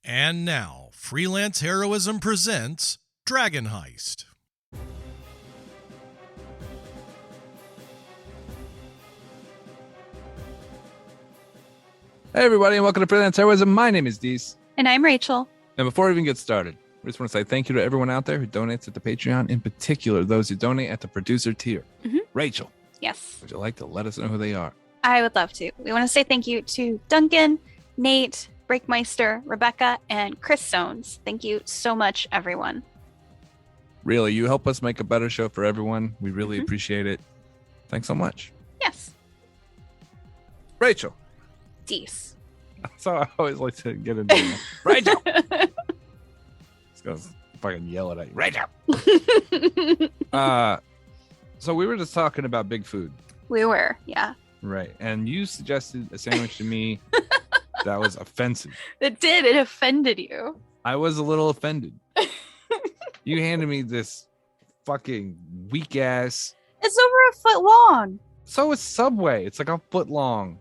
And now, Freelance Heroism presents Dragon Heist. Hey everybody, and welcome to Freelance Heroism. My name is Dees. And I'm Rachel. And before we even get started, we just want to say thank you to everyone out there who donates at the Patreon, in particular those who donate at the producer tier. Mm-hmm. Rachel, yes, would you like to let us know who they are? I would love to. We want to say thank you to Duncan, Nate, Breakmeister, Rebecca, and Chris Soanes. Thank you so much, everyone. Really, you help us make a better show for everyone. We really appreciate it. Thanks so much. Yes. Rachel. Dees. So I always like to get into it. Rachel. Just gonna fucking yell it at you. Rachel. So we were just talking about big food. We were, yeah. Right. And you suggested a sandwich to me that was offensive. It did. It offended you. I was a little offended. You handed me this fucking weak ass. It's over a foot long. So is Subway. It's like a foot long.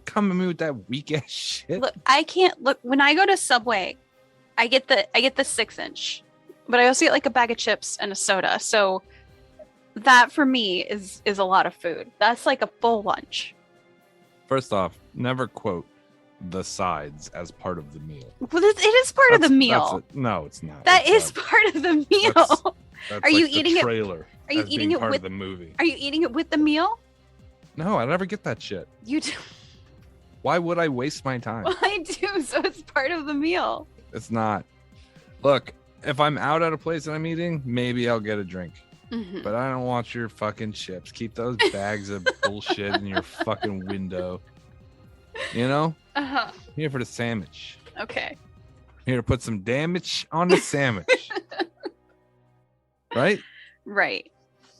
Come at me with that weak ass shit. Look, I can't look when I go to Subway. I get the 6-inch, but I also get like a bag of chips and a soda. So that for me is a lot of food. That's like a full lunch. First off, never quote the sides as part of the meal. Well, it is part of the meal. No, it's not. That is part of the meal. That's Are like you the eating trailer Are you as eating being it part with of the movie? Are you eating it with the meal? No, I never get that shit. You do. Why would I waste my time? Well, I do, so it's part of the meal. It's not. Look, if I'm out at a place and I'm eating, maybe I'll get a drink. Mm-hmm. But I don't want your fucking chips. Keep those bags of bullshit in your fucking window. You know? Uh-huh. I'm here for the sandwich. Okay. I'm here to put some damage on the sandwich. Right? Right.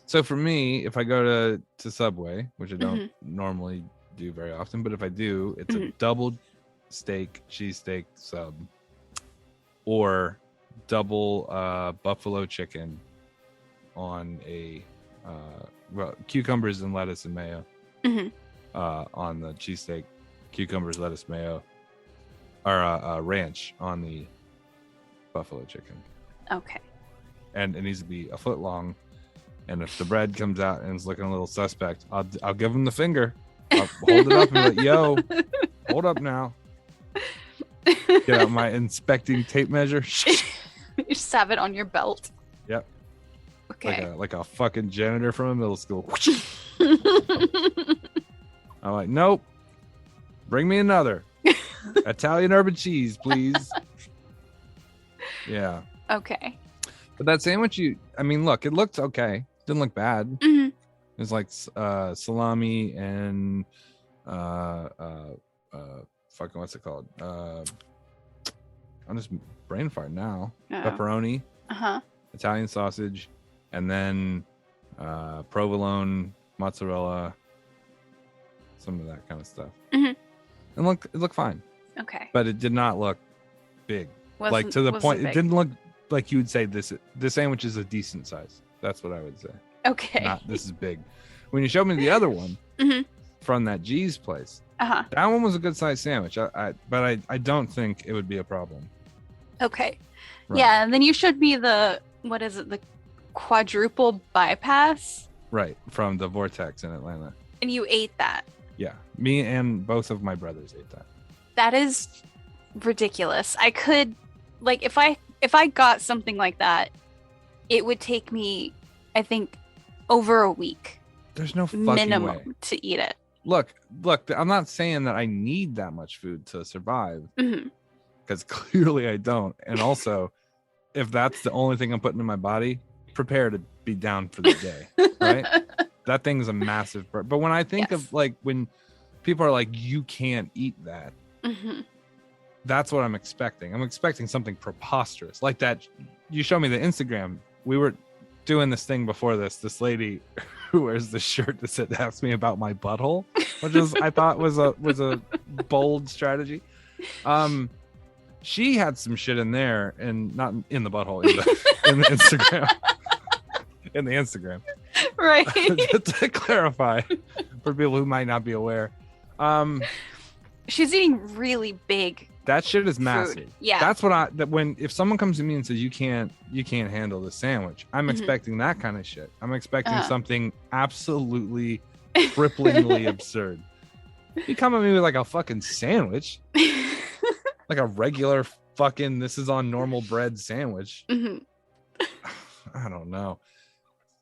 So for me, if I go to Subway, which I don't normally do very often, but if I do, it's a double steak, cheesesteak sub, or double buffalo chicken on a cucumbers and lettuce and mayo on the cheesesteak, cucumbers, lettuce, mayo, or ranch on the buffalo chicken. Okay. And it needs to be a foot long. And if the bread comes out and is looking a little suspect, I'll give him the finger. I'll hold it up and be like, yo, hold up now. Get out my inspecting tape measure. You just have it on your belt. Yep. Okay. Like a fucking janitor from a middle school. I'm like, nope. Bring me another. Italian urban cheese, please. Yeah. Okay. But that sandwich, look, it looked okay. Didn't look bad. Mm-hmm. It was like salami and fucking what's it called? I'm just brain farting now. Pepperoni, Italian sausage, and then provolone, mozzarella, some of that kind of stuff. And it looked fine. Okay. But it did not look big. Like to the point, it didn't look like you would say this sandwich is a decent size. That's what I would say. Okay. Not this is big. When you showed me the other one from that G's place, that one was a good sized sandwich. But I don't think it would be a problem. Okay. Right. Yeah, and then you showed me the quadruple bypass. Right, from the Vortex in Atlanta. And you ate that. Yeah, me and both of my brothers ate that. That is ridiculous. I could, like, if I got something like that, it would take me, I think, over a week. There's no fucking minimum way to eat it. Look, I'm not saying that I need that much food to survive, because clearly I don't. And also, if that's the only thing I'm putting in my body, prepare to be down for the day, right? That thing's a massive but when I think of like when people are like, you can't eat that, that's what I'm expecting. I'm expecting something preposterous like that. You show me the Instagram. We were doing this thing before this lady who wears the shirt that said asked me about my butthole, which is I thought was a bold strategy. She had some shit in there, and not in the butthole, in the Instagram. In the Instagram. Right. To clarify for people who might not be aware. She's eating really big That shit is massive. Yeah. That's what if someone comes to me and says you can't handle the sandwich, I'm expecting that kind of shit. I'm expecting something absolutely cripplingly absurd. You come at me with like a fucking sandwich, like a regular fucking this is on normal bread sandwich. I don't know.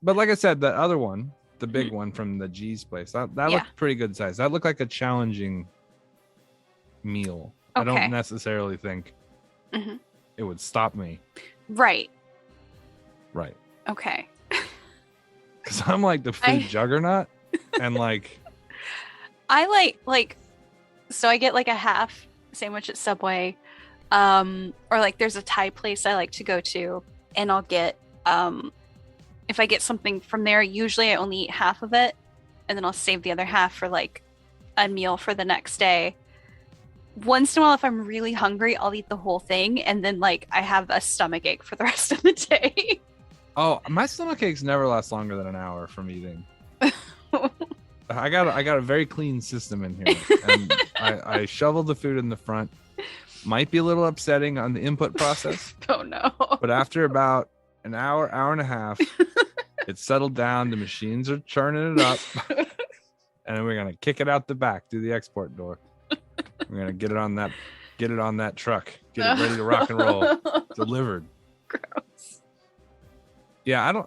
But like I said, the other one, the big one from the G's place, that looked pretty good size. That looked like a challenging meal. I don't necessarily think it would stop me. Right. Okay. Because I'm like the food juggernaut, and like I like so I get like a half sandwich at Subway, or like there's a Thai place I like to go to, and I'll get if I get something from there, usually I only eat half of it, and then I'll save the other half for like a meal for the next day. Once in a while, if I'm really hungry, I'll eat the whole thing, and then like I have a stomach ache for the rest of the day. Oh, my stomach aches never last longer than an hour from eating. I got a very clean system in here, and I shovel the food in the front. Might be a little upsetting on the input process. Oh no! But after about an hour and a half, it's settled down. The machines are churning it up, and then we're gonna kick it out the back through the export door. We're gonna get it on that truck, get it ready to rock and roll, delivered. Gross. Yeah,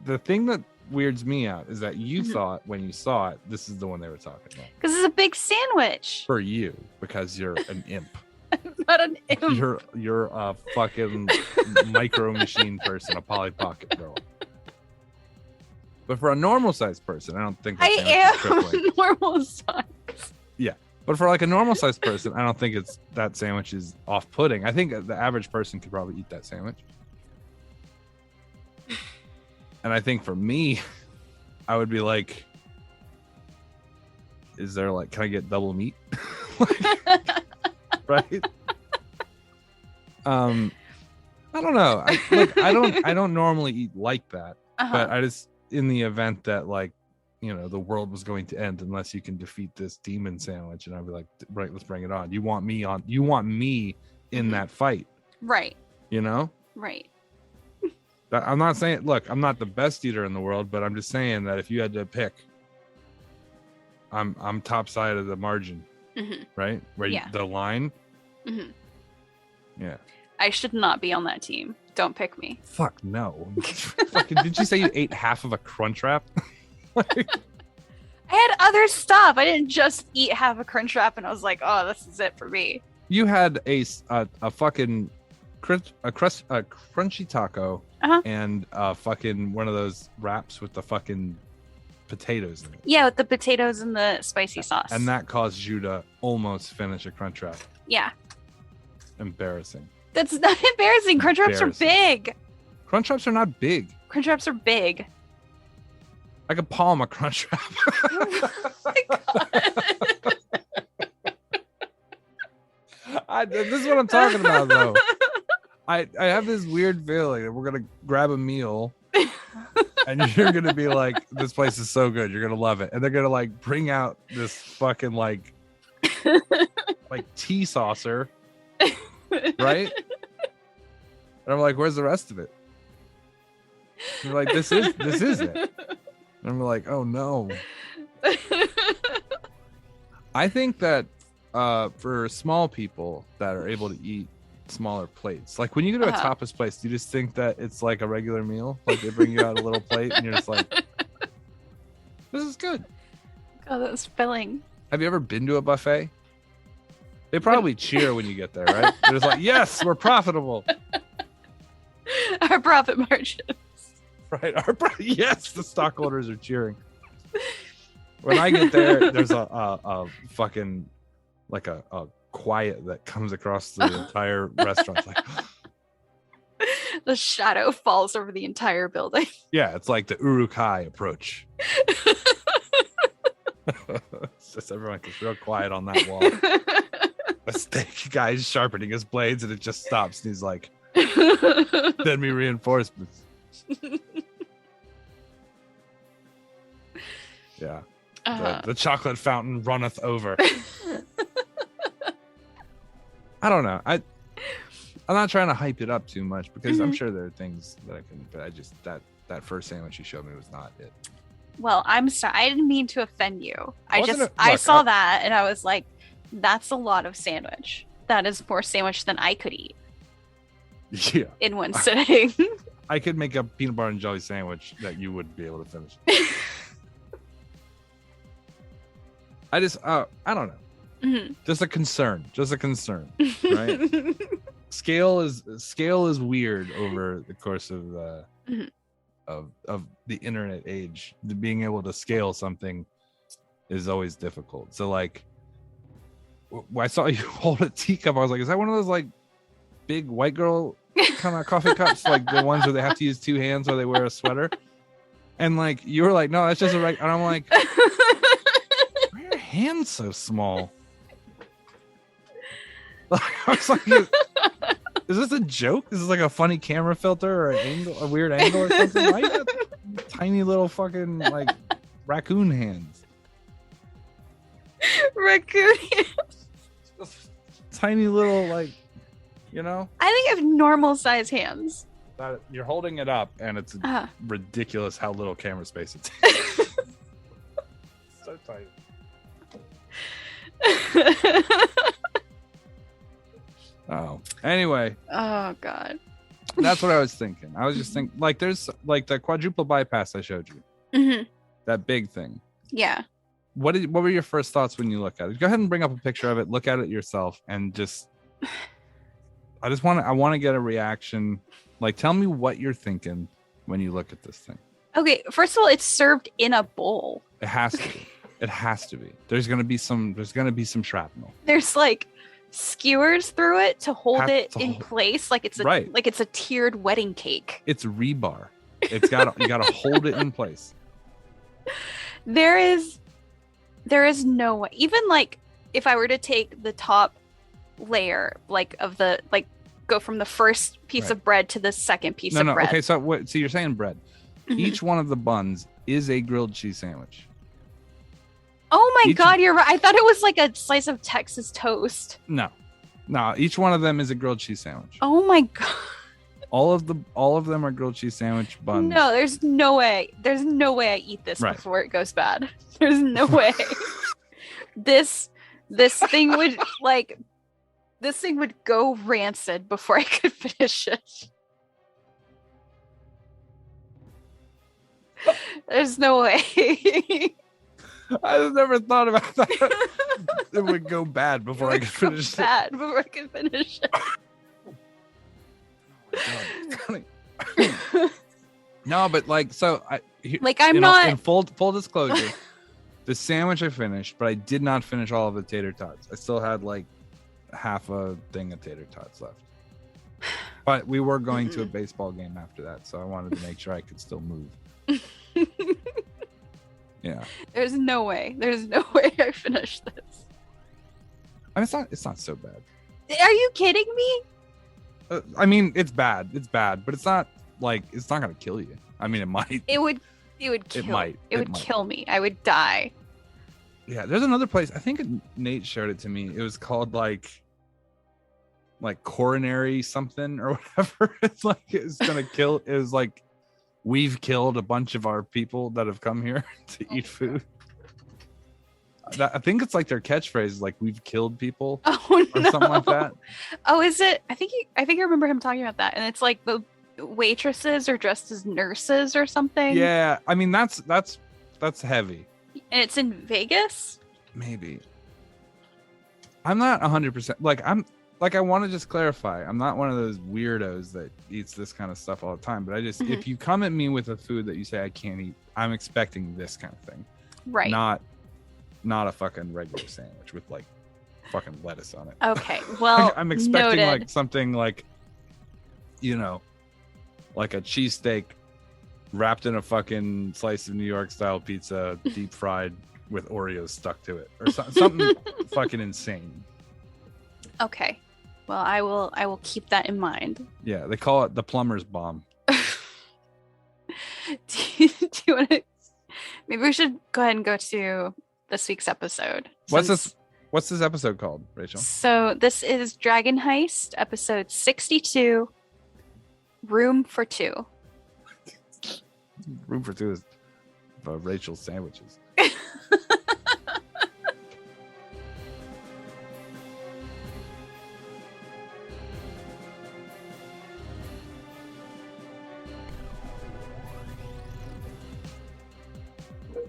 the thing that weirds me out is that you thought when you saw it, this is the one they were talking about. Because it's a big sandwich. For you, because you're an imp. I'm not an imp. You're a fucking micro machine person, a Polly Pocket girl. But for a normal sized person, I don't think I am normal size. Yeah. But for like a normal sized person, I don't think that sandwich is off putting. I think the average person could probably eat that sandwich. And I think for me, I would be like, is there like, can I get double meat? Right? I don't know. I don't normally eat like that, but I just, in the event that like, you know, the world was going to end unless you can defeat this demon sandwich, and I'd be like, right, let's bring it on. You want me in that fight. Right. You know? Right. I'm not saying, look, I'm not the best eater in the world, but I'm just saying that if you had to pick, I'm top side of the margin, right? Where the line. Yeah. I should not be on that team. Don't pick me. Fuck no. Did you say you ate half of a Crunchwrap? I had other stuff. I didn't just eat half a Crunchwrap and I was like, oh, this is it for me. You had a fucking crunchy taco and fucking one of those wraps with the fucking potatoes in it. Yeah, with the potatoes and the spicy sauce. And that caused you to almost finish a Crunchwrap. Yeah. Embarrassing. That's not embarrassing. Crunchwraps are big. Crunchwraps are not big. Crunchwraps are big. I could palm a Crunchwrap. Oh my God. This is what I'm talking about, though. I have this weird feeling that we're gonna grab a meal, and you're gonna be like, "This place is so good, you're gonna love it," and they're gonna like bring out this fucking like tea saucer, right? And I'm like, "Where's the rest of it?" And you're like, "This is it." And I'm like, "Oh no." I think that for small people that are able to eat smaller plates, like when you go to a tapas place, do you just think that it's like a regular meal? Like they bring you out a little plate and you're just like, this is good. Oh, that's filling. Have you ever been to a buffet? They probably cheer when you get there, right? They're just like, yes, we're profitable. Our profit margins. Right. Yes, the stockholders are cheering. When I get there, there's a fucking like a quiet that comes across the entire restaurant. It's like the shadow falls over the entire building. Yeah, it's like the Uruk-hai approach. It's just everyone gets real quiet on that wall. A steak guy's sharpening his blades and it just stops and he's like, send me reinforcements. Yeah. The chocolate fountain runneth over. I don't know. I'm not trying to hype it up too much because I'm sure there are things that I can. But I just that first sandwich you showed me was not it. Well, I'm sorry. I didn't mean to offend you. I saw that and I was like, that's a lot of sandwich. That is more sandwich than I could eat. Yeah. In one sitting. I could make a peanut butter and jelly sandwich that you wouldn't be able to finish. I don't know. Mm-hmm. Just a concern, right? Scale is weird over the course of of the internet age. Being able to scale something is always difficult. So like, when I saw you hold a teacup, I was like, is that one of those like big white girl kind of coffee cups, like the ones where they have to use two hands while they wear a sweater? And like, you were like, no, that's just a right. And I'm like, why are your hands so small? I was like, is this a joke? Is this like a funny camera filter or an angle, a weird angle or something? Why you got tiny little fucking like raccoon hands? Raccoon hands. Tiny little, like, you know? I think I have normal size hands. You're holding it up and it's ridiculous how little camera space it takes. So tight. Oh, anyway. Oh God. That's what I was thinking. I was just thinking, like, there's like the quadruple bypass I showed you. Mm-hmm. That big thing. Yeah. What were your first thoughts when you look at it? Go ahead and bring up a picture of it. Look at it yourself, and just. I want to get a reaction. Like, tell me what you're thinking when you look at this thing. Okay, first of all, it's served in a bowl. It has to be. It has to be. There's gonna be some shrapnel. There's like skewers through it to hold it in place, like it's a tiered wedding cake. It's rebar. You gotta hold it in place. There is no way. Even like if I were to take the top layer, like of the like go from the first piece of bread to the second piece of bread. Okay, so you're saying bread. Mm-hmm. Each one of the buns is a grilled cheese sandwich. Oh my God, you're right. I thought it was like a slice of Texas toast. No, each one of them is a grilled cheese sandwich. Oh my God. All of them are grilled cheese sandwich buns. No, there's no way. There's no way I eat this before it goes bad. There's no way. This thing would go rancid before I could finish it. There's no way. I just never thought about that. It would go bad before I could finish it. Before I could finish it. Oh my God. No, but like, so in full disclosure, the sandwich I finished, but I did not finish all of the tater tots. I still had like half a thing of tater tots left. But we were going to a baseball game after that, so I wanted to make sure I could still move. Yeah. There's no way I finished this. I mean, it's not so bad. Are you kidding me? I mean, it's bad, but it's not gonna kill you. I mean, it might. It would kill me. I would die. Yeah, there's another place. I think Nate showed it to me. It was called like coronary something or whatever. It's gonna kill. It was like, we've killed a bunch of our people that have come here to eat food. I think it's like their catchphrase is like, we've killed people or something like that. Oh, is it? I think I remember him talking about that. And it's like the waitresses are dressed as nurses or something. Yeah. I mean, that's heavy. And it's in Vegas? Maybe. I'm not 100%. I want to just clarify. I'm not one of those weirdos that eats this kind of stuff all the time. But I just, if you come at me with a food that you say I can't eat, I'm expecting this kind of thing. Right. Not a fucking regular sandwich with like fucking lettuce on it. Okay. Well, I'm expecting noted. like something like, you know, like a cheesesteak wrapped in a fucking slice of New York style pizza, deep fried with Oreos stuck to it, or something fucking insane. Okay. Well, I will keep that in mind. Yeah, they call it the plumber's bomb. Do you want to Maybe we should go ahead and go to this week's episode. What's this episode called, Rachel? So this is Dragon Heist, episode 62, Room for Two. Room for Two is Rachel's sandwiches.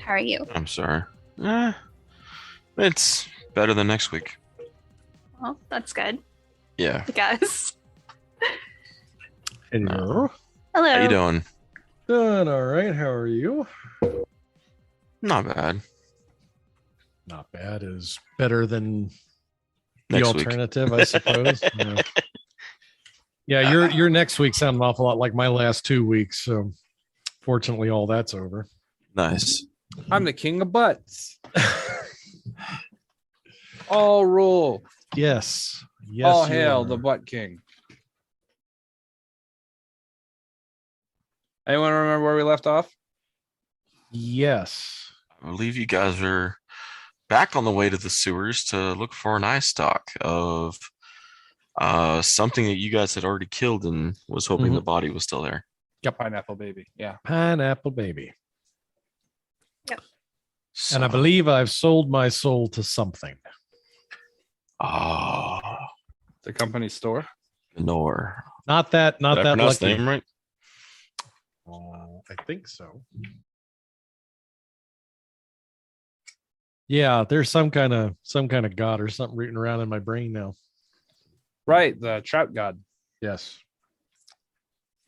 How are you? I'm sorry. It's better than next week. Well, that's good. Yeah. I guess. Hello. Hello. How you doing? Doing all right. How are you? Not bad. Not bad is better than Next the week. alternative, I suppose. Yeah. Yeah, your next week sounded an awful lot like my last 2 weeks. So fortunately, all that's over. Nice. I'm the king of butts. All rule. Yes. Yes. All you hail are. the butt king. Anyone remember where we left off? Yes. I believe you guys are back on the way to the sewers to look for an eye stock of something that you guys had already killed and was hoping the body was still there. Yep. Pineapple baby. Yeah. Pineapple baby. So, And I believe I've sold my soul to something. The company store. Nor. Not that Did I lucky. pronounce the name right? I think so. Yeah, there's some kind of god or something rooting around in my brain now. Right. The trout god. Yes.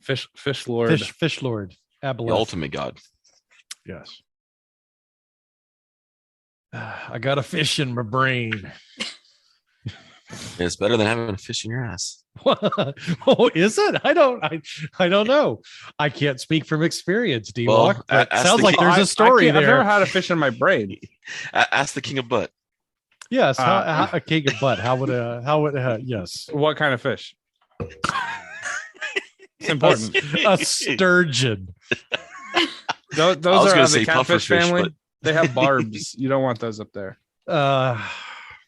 Fish lord. Fish Lord. The Aboleth. ultimate god. Yes. I got a fish in my brain. It's better than having a fish in your ass. Oh, is it? I don't know. I can't speak from experience, D-Walk. Well, but sounds like there's a story I've never there. had a fish in my brain. Ask the king of butt. Yes, how a king of butt. How would yes. What kind of fish? It's important. A sturgeon. Those I was are gonna of say the catfish pufferfish, family. but- They have barbs. You don't want those up there. Uh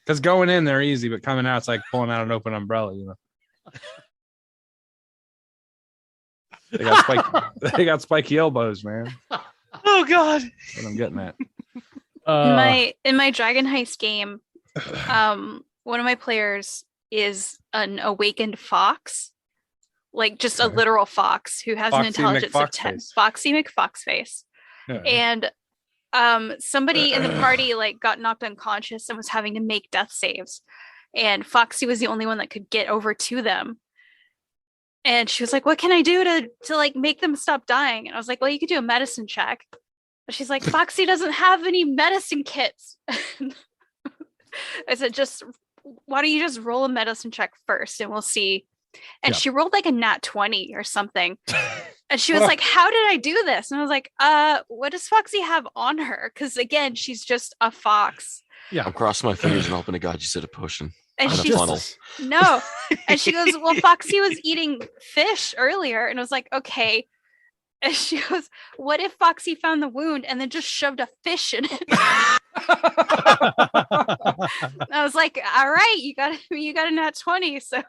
Because going in, they're easy, but coming out, it's like pulling out an open umbrella, you know. They got spiky elbows, man. Oh God. That's what I'm getting at. In my Dragon Heist game, one of my players is an awakened fox, like just a Okay. literal fox who has an Foxy intelligence of 10. McFoxface. Foxy McFoxface. Yeah. And somebody in the party like got knocked unconscious and was having to make death saves, and Foxy was the only one that could get over to them. And she was like, "What can I do to like make them stop dying?" And I was like, "Well, you could do a medicine check." But she's like, "Foxy doesn't have any medicine kits." I said, why don't you just roll a medicine check first and we'll see. And Yeah. she rolled like a nat 20 or something. And she was like, "How did I do this?" And I was like, what does Foxy have on her? Because again, she's just a fox. I'm crossing my fingers and hoping to God you said a potion. And And a she's funnel. no. And she goes, "Well, Foxy was eating fish earlier." And I was like, "Okay." And she goes, "What if Foxy found the wound and then just shoved a fish in it?" I was like, "All right, you got a nat 20." So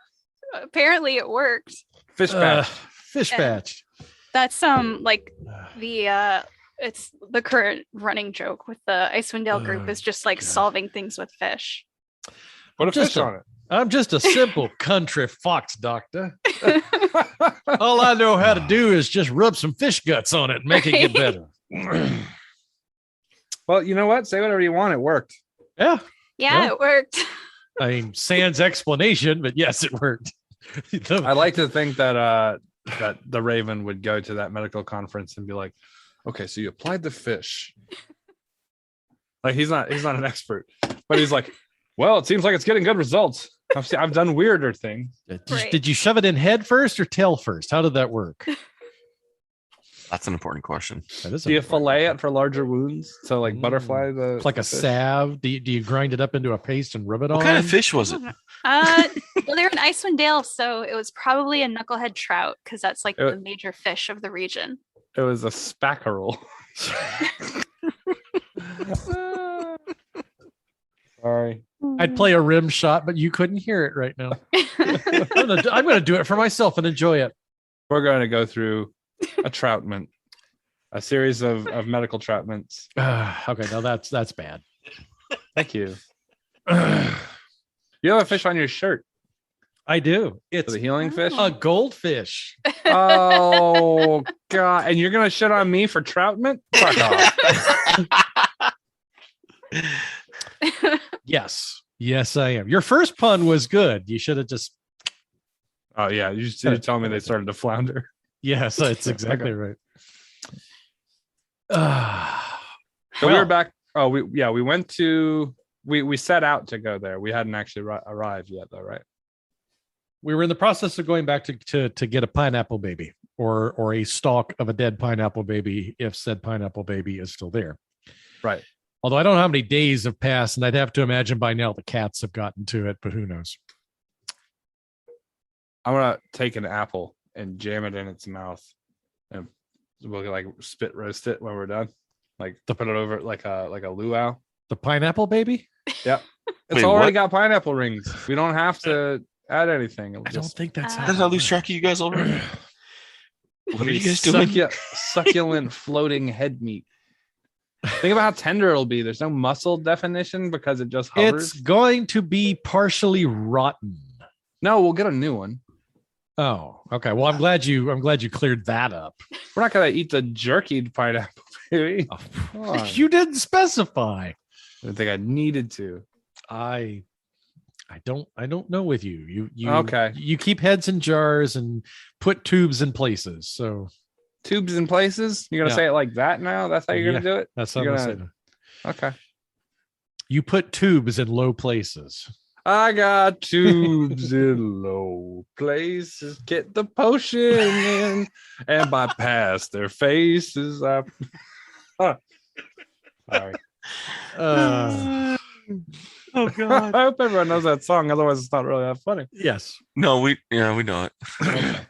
apparently it worked. Fish patch. Fish Yeah. patch. That's the it's the current running joke with the Icewind Dale group is just like God. solving things with fish. Put a Just fish on it. I'm just a simple country fox doctor. All I know how to do is just rub some fish guts on it and make it get better. Well, you know what? Say whatever you want. It worked. Yeah. Yeah, Yeah. it worked. I mean, sans explanation, but yes, it worked. I like to think that that the Raven would go to that medical conference and be like, "Okay, so you applied the fish." Like he's not an expert, but he's like, "Well, it seems like it's getting good results. I've done weirder things." Right. Did you shove it in head first or tail first? How did that work? That's an important question. That is Do you important. fillet it for larger wounds? So like butterfly the It's like a fish? salve. Do you grind it up into a paste and rub it on? What kind of fish was it? Well, they're in Icewind Dale, so it was probably a knucklehead trout because that's like It- the major fish of the region. It was a spackerel. Sorry. I'd play a rim shot, but you couldn't hear it right now. I'm gonna do it for myself and enjoy it. We're going to go through a troutment, a series of medical troutments. Okay, now that's bad. Thank you. You have a fish on your shirt. I do. It's It's a healing fish. a goldfish. Oh God! And you're gonna shit on me for troutment? Fuck off. Yes, I am. Your first pun was good. You should have just. Oh yeah, you should tell me they started to flounder. Yes, that's exactly right. So we were back. Oh, we went to. We set out to go there. We hadn't actually arrived yet, though, right? We were in the process of going back to get a pineapple baby or a stalk of a dead pineapple baby if said pineapple baby is still there. Right. Although I don't know how many days have passed, and I'd have to imagine by now the cats have gotten to it, but who knows? I'm gonna take an apple and jam it in its mouth, and we'll like spit roast it when we're done. Like to put it over like a luau. The pineapple baby? Yep. It's Wait, already what? got pineapple rings. We don't have to add anything. It'll I don't just think that's Did Did I lose track of you guys already? What are you guys doing? Succulent floating head meat. Think about how tender it'll be. There's no muscle definition because it just hovers. It's going to be partially rotten. No, we'll get a new one. Oh, okay. Well, I'm glad you cleared that up. We're not gonna eat the jerkied pineapple, baby. Come on. You didn't specify. I didn't think I needed to. I don't know with you. You Okay. You keep heads in jars and put tubes in places. So Tubes in places. You're gonna Yeah. say it like that now? That's how you're gonna do it? that's how I'm You're gonna say gonna- that. Okay. You put tubes in low places. I got tubes in low places. Get the potion in and bypass their faces. Sorry. Uh, Oh God. I hope everyone knows that song. Otherwise, it's not really that funny. yes. No, we know it.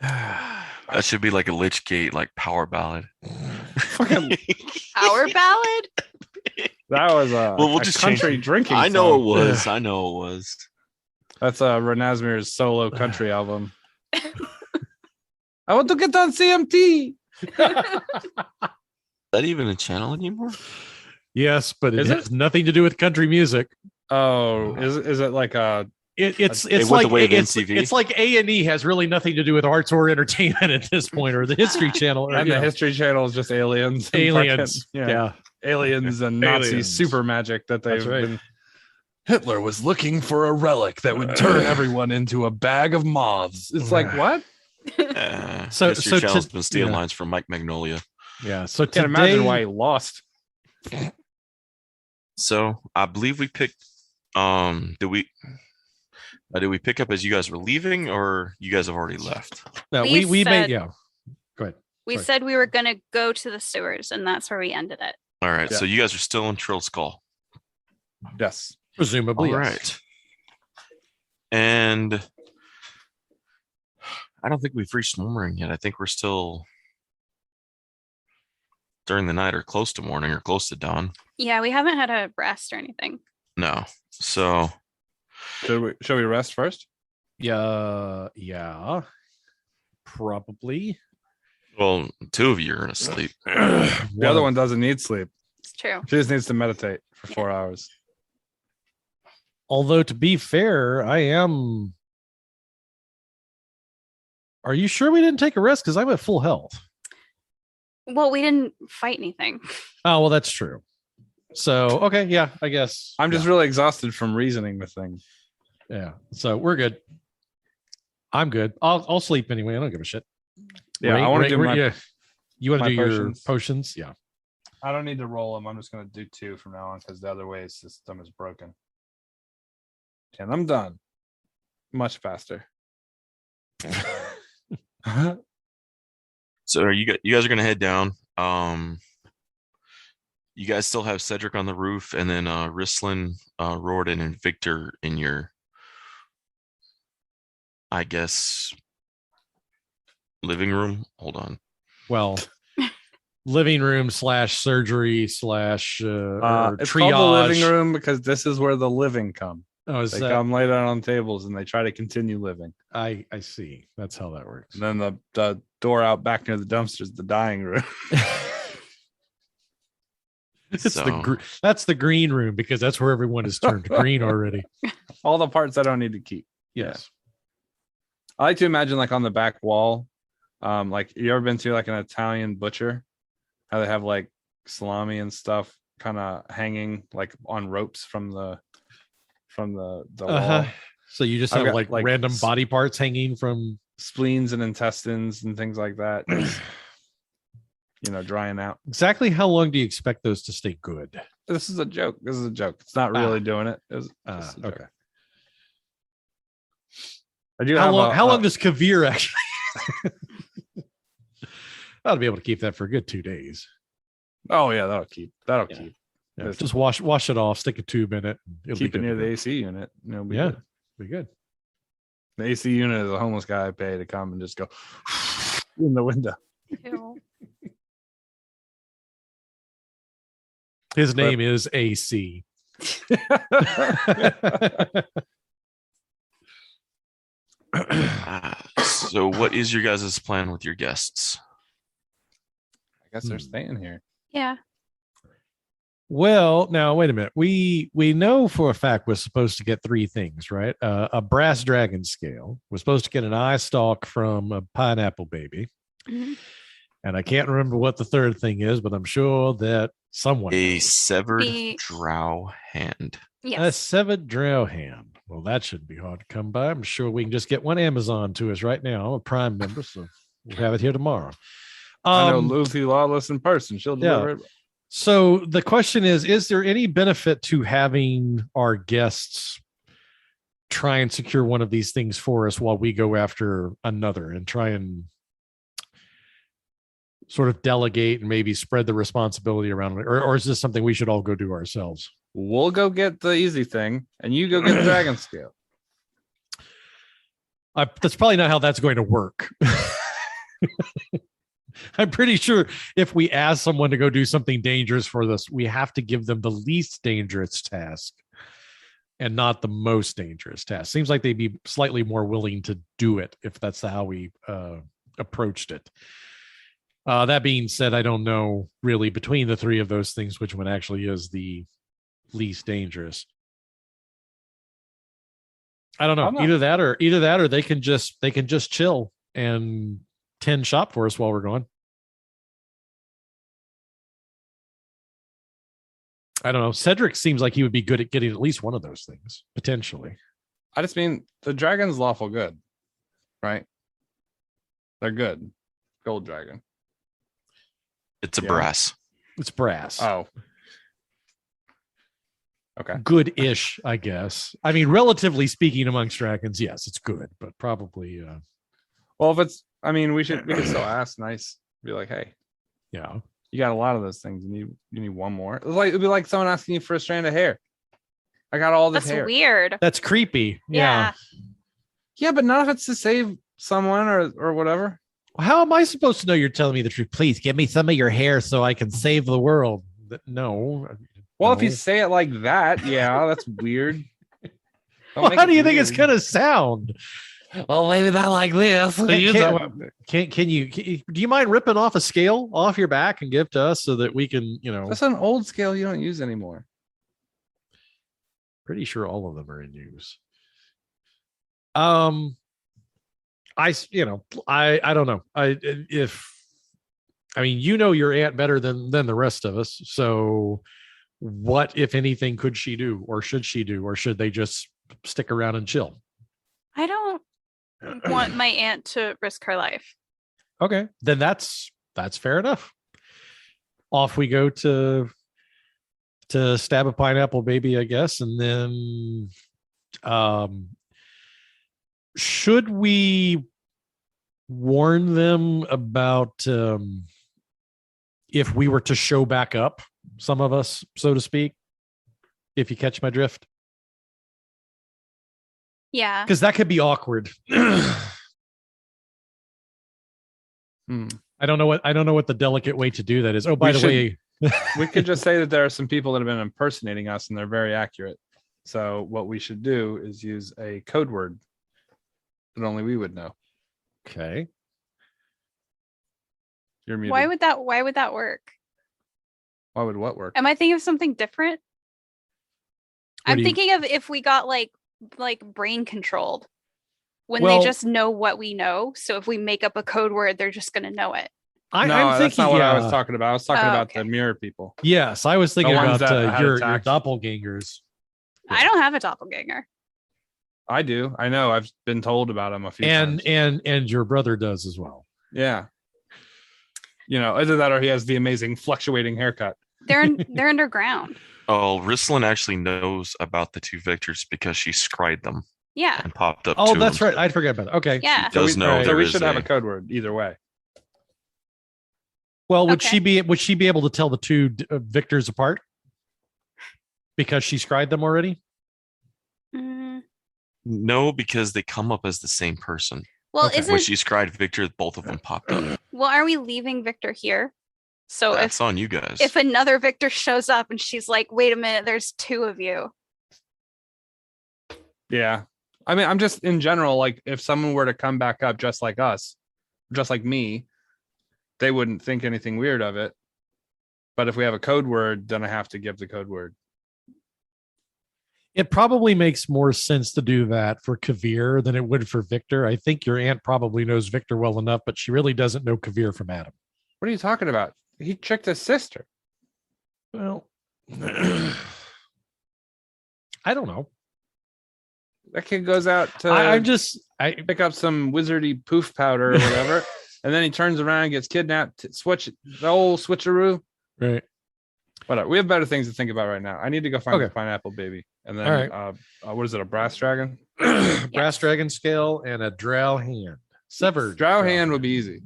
That should be like a Lich Gate, like power ballad. Fucking, Our ballad? that was Well, we'll a just country change drinking I know song. it was. I know it was. That's Renasmir's solo country album. I want to get on CMT. Is that even a channel anymore? Yes, but it Is it? has nothing to do with country music. Oh, is it like a It's It went like the way of it's, NCV. it's like A&E has really nothing to do with arts or entertainment at this point, or the History Channel, or and you the know, History Channel is just aliens, and aliens. fucking- Yeah. aliens and Nazi Aliens. super magic that they've That's right. been. Hitler was looking for a relic that would turn everyone into a bag of moths. It's like what? So- History so Channel's to- been stealing yeah. lines from Mike Magnolia. Yeah. So Can't today, imagine why he lost. So I believe we picked. Did we pick up as you guys were leaving, or you guys have already left? no, We we made said- yeah. Go ahead. We Sorry. said we were going to go to the sewers, and that's where we ended it. All right. Yeah. So you guys are still in Trill Skull. Yes. Presumably. All yes. right. And I don't think we've reached morning yet. I think we're still during the night or close to morning or close to dawn. Yeah, we haven't had a rest or anything. No. So Should we rest first? Yeah. Probably. well, two of you are asleep. The other one doesn't need sleep. It's true. She just needs to meditate for 4 hours. Although to be fair, I am. Are you sure we didn't take a rest? Because I'm at full health. Well, we didn't fight anything. Oh well, that's true. So okay, yeah, I guess I'm just really exhausted from reasoning the thing. yeah. So we're good. I'm good. I'll sleep anyway. I don't give a shit. Yeah, I want to do my. yeah. You want my to do your potions. potions? Yeah. I don't need to roll them. I'm just going to do 2 from now on because the other way system is broken. And I'm done. Much faster. So are you guys are gonna head down. You guys still have Cedric on the roof, and then Rislin, Rorden, and Victor in your, I guess, living room. Hold on. Well, living room / surgery / It's triage. called the living room because this is where the living come. Oh, is They that? come lay down on tables and they try to continue living. I see. That's how that works. And then the door out back near the dumpster is the dying room. That's the green room because that's where everyone is turned green already. All the parts I don't need to keep. Yes. I like to imagine like on the back wall, like you ever been to like an Italian butcher? How they have like salami and stuff kind of hanging like on ropes from the wall. So you just I've have got, like random body parts hanging from spleens and intestines and things like that. Drying out. Exactly how long do you expect those to stay good? This is a joke. It's not really doing it. It's okay. I do. How long does Kavir actually? I'll be able to keep that for a good 2 days. Oh yeah, that'll keep. Yeah, just wash it off, stick a tube in it. Keep it near the AC unit. Be good. The AC unit is a homeless guy I pay to come and just go in the window. Ew. His name is AC. So what is your guys' plan with your guests? I guess they're staying here. Yeah. Well, now wait a minute. We know for a fact we're supposed to get 3 things, right? A brass dragon scale. We're supposed to get an eye stalk from a pineapple baby. Mhm. And I can't remember what the third thing is, but I'm sure that someone A knows. severed drow hand. A Yes. severed drow hand. Well, that shouldn't be hard to come by. I'm sure we can just get one Amazon to us right now. I'm a Prime member, so we'll have it here tomorrow. I know Lucy Lawless in person. She'll deliver it. So the question is there any benefit to having our guests try and secure one of these things for us while we go after another and try and sort of delegate and maybe spread the responsibility around it? Or is this something we should all go do ourselves? We'll go get the easy thing, and you go get the dragon scale. That's probably not how that's going to work. I'm pretty sure if we ask someone to go do something dangerous for this, we have to give them the least dangerous task and not the most dangerous task. Seems like they'd be slightly more willing to do it if that's how we approached it. That being said, I don't know really between the 3 of those things which one actually is the least dangerous. I don't know. Either that or they can just chill and tend shop for us while we're gone. I don't know. Cedric seems like he would be good at getting at least one of those things, potentially. I just mean the dragon's lawful good, right? They're good. Gold dragon. It's a brass. It's brass. Oh. Okay. Good-ish, I guess. I mean, relatively speaking amongst dragons, yes, it's good, but probably well, if it's we could still ask nice. Be like, hey, yeah. You got a lot of those things. You need one more. It'd be like someone asking you for a strand of hair. I got all this That's hair. weird. That's creepy. Yeah. Yeah, but not if it's to save someone or whatever. How am I supposed to know you're telling me the truth? Please give me some of your hair so I can save the world. No. Well, if you say it like that, yeah, that's weird. Well, how do you think it's gonna sound? Well, maybe not like this. Can you do you mind ripping off a scale off your back and give to us so that we can, That's an old scale you don't use anymore. Pretty sure all of them are in use. I don't know. Your aunt better than the rest of us. So what, if anything, could she do, or should she do, or should they just stick around and chill? I don't want my aunt to risk her life. Okay, then that's fair enough. Off we go to stab a pineapple baby, I guess, and then should we warn them about if we were to show back up, some of us, so to speak, if you catch my drift? Yeah. Because that could be awkward. I don't know what the delicate way to do that is. Oh, by the way, We could just say that there are some people that have been impersonating us and they're very accurate. So what we should do is use a code word that only we would know. okay. You're muted. Why would that work? Why would what work? Am I thinking of something different? What I'm do you- thinking of if we got like brain controlled when Well- they just know what we know. So if we make up a code word, they're just gonna know it. I'm that's thinking, not what I was talking about. I was talking Oh, about okay. the mirror people. Yes, I was thinking The ones about that had your attacked. doppelgangers. I don't have a doppelganger. I do. I know. I've been told about them a few times. And your brother does as well. Yeah. Either that or he has the amazing fluctuating haircut. They're underground. Oh, Risslin actually knows about the two victors because she scried them Yeah. and popped up. Oh, to that's them. right. I'd forget about it. Okay. Yeah. Does know right. So there we is should have a code word either way. Well, would Okay. she be able to tell the two victors apart? Because she scried them already? Mm, No, because they come up as the same person. well, Okay. When isn't she scried Victor, both of them popped up. well, are we leaving Victor here? So That's on you guys. if another Victor shows up and she's like, wait a minute, there's two of you. Yeah. I mean, I'm just in general, like if someone were to come back up just like us, just like me, they wouldn't think anything weird of it. But if we have a code word, then I have to give the code word. It probably makes more sense to do that for Kavir than it would for Victor. I think your aunt probably knows Victor well enough, but she really doesn't know Kavir from Adam. What are you talking about? He tricked his sister. Well, I don't know. That kid goes out to I'm just pick up some wizardy poof powder or whatever, and then he turns around and gets kidnapped. Switch the old switcheroo. right. Whatever. We have better things to think about right now. I need to go find Okay. the pineapple baby, and then All right. what is it? A brass dragon? Brass dragon scale and a drow hand. Severed. Drow hand would be easy.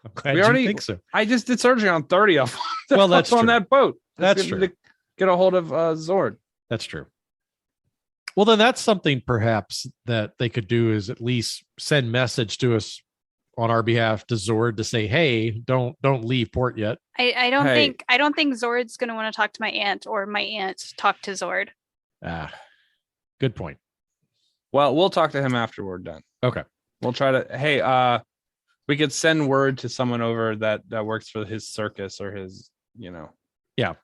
I'm glad We you already- think so. I just did surgery on 30 of them. Well, that's on true. that boat. That's Get- true. Get a hold of Zord. That's true. Well, then that's something perhaps that they could do is at least send message to us on our behalf to Zord to say, hey, don't leave port yet. I don't think Zord's gonna want to talk to my aunt or my aunt talk to Zord. Ah, good point. Well, we'll talk to him after we're done. Okay. We'll try to. Hey, we could send word to someone over that works for his circus or his. Yeah.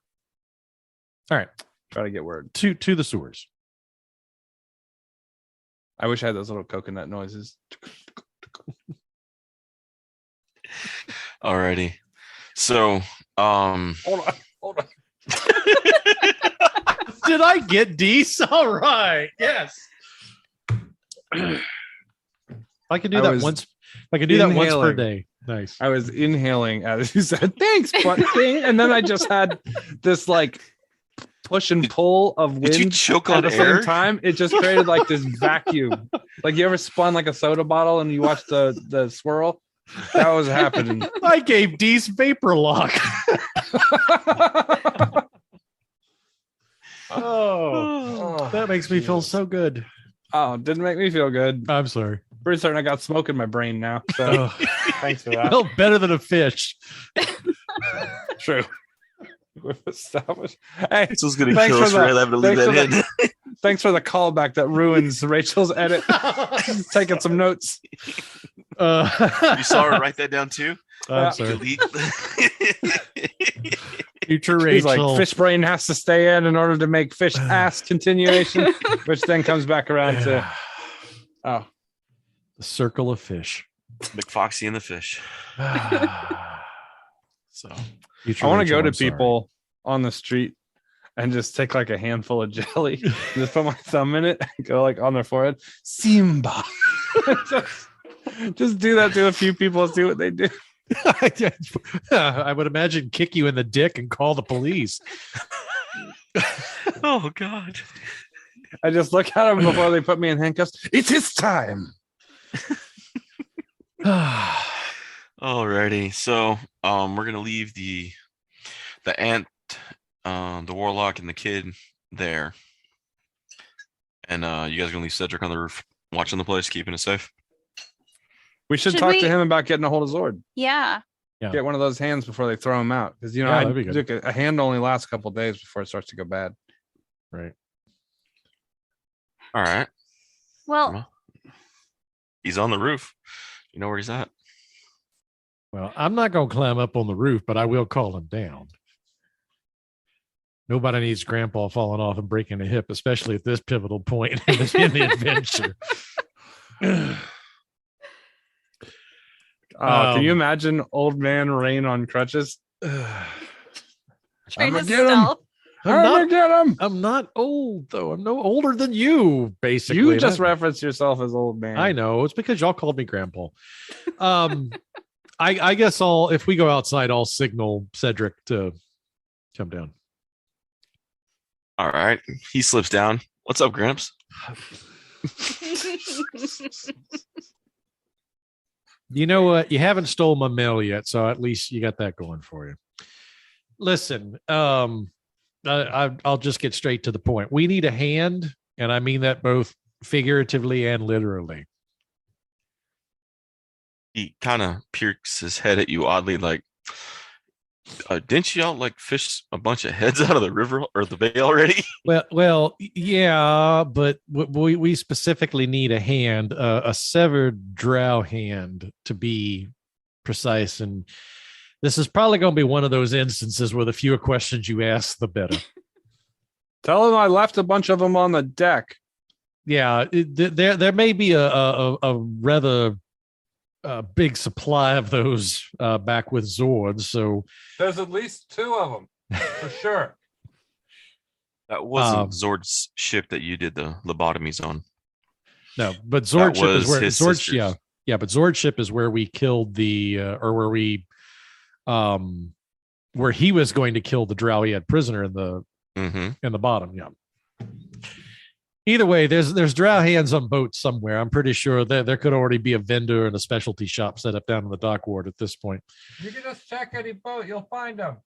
All right. Try to get word. To the sewers. I wish I had those little coconut noises. Alrighty. So, Hold on. Did I get D's? All right. Yes. I can do I that was once. I can do that once per inhaling. day. Nice. I was inhaling as you said, thanks, butt king. And then I just had this like push and pull of did you wind choke at on the air? same time. It just created like this vacuum. Like you ever spun like a soda bottle and you watch the swirl? That was happening. I gave D's vapor lock. Oh, that makes me feel so good. Oh, didn't make me feel good. I'm sorry. Pretty certain I got smoke in my brain now. So Oh, thanks for that. well, better than a fish. True. We've established. Hey, this was going to Thanks kill for us the- right having to leave thanks that for in. thanks for the callback that ruins Rachel's edit. Taking some notes. You saw her write that down too? I'm sorry. Delete. Future He's Rachel. like, fish brain has to stay in order to make fish ass continuation, which then comes back around to, oh, The circle of fish. McFoxy and the fish. So Future I want to Rachel, go to I'm sorry. people on the street and just take like a handful of jelly, and just put my thumb in it, and go like on their forehead, Simba. just do that to a few people and see what they do. I would imagine kick you in the dick and call the police. oh god. I just look at them before they put me in handcuffs. It is time. Alrighty. So we're gonna leave the ant, the warlock and the kid there. And you guys are gonna leave Cedric on the roof watching the place, keeping it safe. We should Should talk we- to him about getting a hold of Zord. Yeah. Yeah. Get one of those hands before they throw him out. Because Yeah, that'd be good. a hand only lasts a couple of days before it starts to go bad. Right. All right. Well, He's on the roof. You know where he's at. Well, I'm not going to climb up on the roof, but I will call him down. Nobody needs Grandpa falling off and breaking a hip, especially at this pivotal point in the adventure. Can you imagine old man Rayne on crutches? trying to I'ma get him. stealth. I'm not old, though. I'm no older than you, basically. You just That- referenced yourself as old man. I know. It's because y'all called me Grandpa. I guess if we go outside, I'll signal Cedric to come down. All right. He slips down. What's up, Gramps? You know what? You haven't stole my mail yet, so at least you got that going for you. Listen, I'll just get straight to the point. We need a hand, and I mean that both figuratively and literally. He kind of peeks his head at you oddly, like, didn't y'all like fish a bunch of heads out of the river or the bay already? Well, yeah, but we specifically need a hand, a severed drow hand to be precise. And this is probably going to be one of those instances where the fewer questions you ask, the better. Tell him I left a bunch of them on the deck. Yeah, there may be a rather big supply of those back with Zords. So There's at least 2 of them for sure. That wasn't Zord's ship that you did the lobotomies on. no, but Zord ship is was where his Zord, sister's. yeah, but Zord ship is where we killed the or where we where he was going to kill the drow he had prisoner in the bottom. Yeah. Either way, there's drow hands on boats somewhere. I'm pretty sure there could already be a vendor and a specialty shop set up down in the dock ward at this point. You can just check any boat, you'll find them.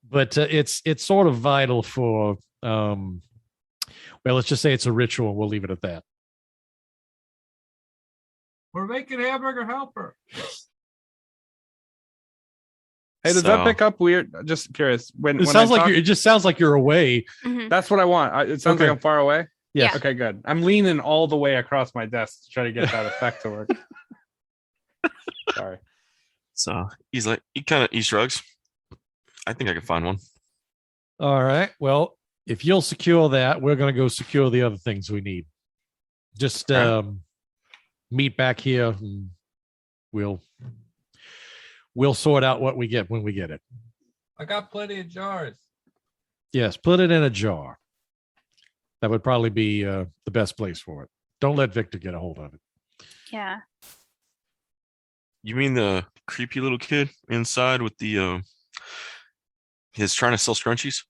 But it's sort of vital for well, let's just say it's a ritual. We'll leave it at that. We're making hamburger helper. Hey, does that pick up weird? Just curious. When It sounds like it just sounds like you're away. Mhm. That's what I want. It sounds Okay. like I'm far away. Yes. Yeah. Okay, good. I'm leaning all the way across my desk to try to get that effect to work. Sorry. So he's like, he shrugs. I think I can find one. All right. Well, if you'll secure that, we're going to go secure the other things we need. Just meet back here and we'll sort out what we get when we get it. I got plenty of jars. Yes, put it in a jar. That would probably be the best place for it. Don't let Victor get a hold of it. Yeah. You mean the creepy little kid inside with the he's trying to sell scrunchies?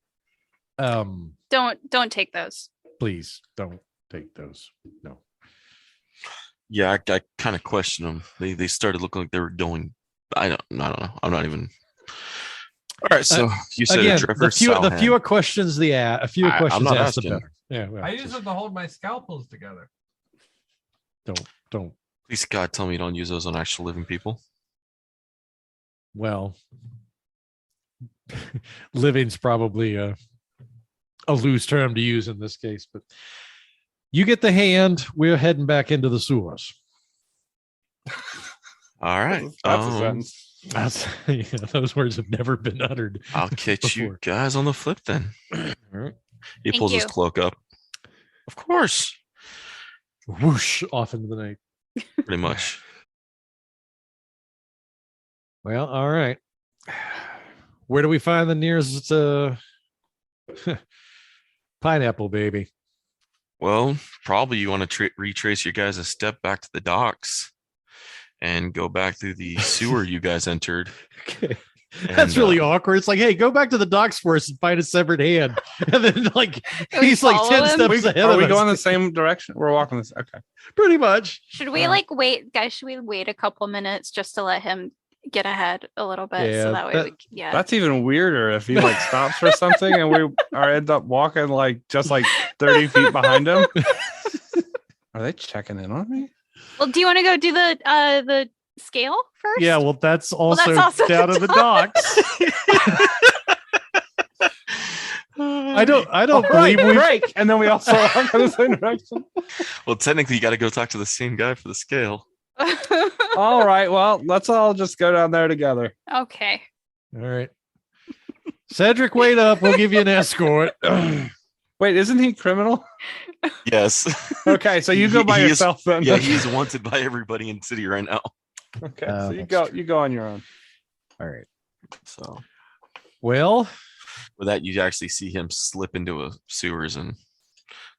Don't take those. Please don't take those. No. Yeah, I kind of question them. They started looking like they were going. I don't know. I'm not even. All right, so you said Again, a driver. the fewer questions I'm questions not asked, the asking. better. Yeah, well, I use them to hold my scalpels together. don't. Please, God, tell me you don't use those on actual living people. Well, living's probably a loose term to use in this case, but you get the hand. We're heading back into the sewers. All right. That's a sentence. Those words have never been uttered. I'll catch you before. guys on the flip then. right. He Thank pulls his you. cloak up. Of course. Whoosh off into the night. Pretty much. Well, all right. Where do we find the nearest pineapple baby? Well, probably you want to retrace your guys' step back to the docks and go back through the sewer you guys entered. Okay. That's And, really awkward. It's like, hey, go back to the docks first and find a severed hand. And then like We he's like follow 10 him? steps ahead Are of we us. going the same direction? We're walking this. Okay. Pretty much. Should we wait, guys? Should we wait a couple minutes just to let him get ahead a little bit Yeah, so that way yeah. That's even weirder if he like stops for something and we are end up walking like just like 30 feet behind him. Are they checking in on me? Well, do you want to go do the scale first? Yeah, well, that's also, that's also down the at the docks. I don't believe we break, and then we also walk in the same direction. Well, technically, you got to go talk to the same guy for the scale. All right, well, let's all just go down there together. Okay. All right. Cedric, wait up. We'll give you an escort. Wait, isn't he criminal? Yes. Okay, so you go by yourself then. Yeah, he's wanted by everybody in the city right now. Okay, so you go on your own. All right. So, well, with that, you actually see him slip into a sewers and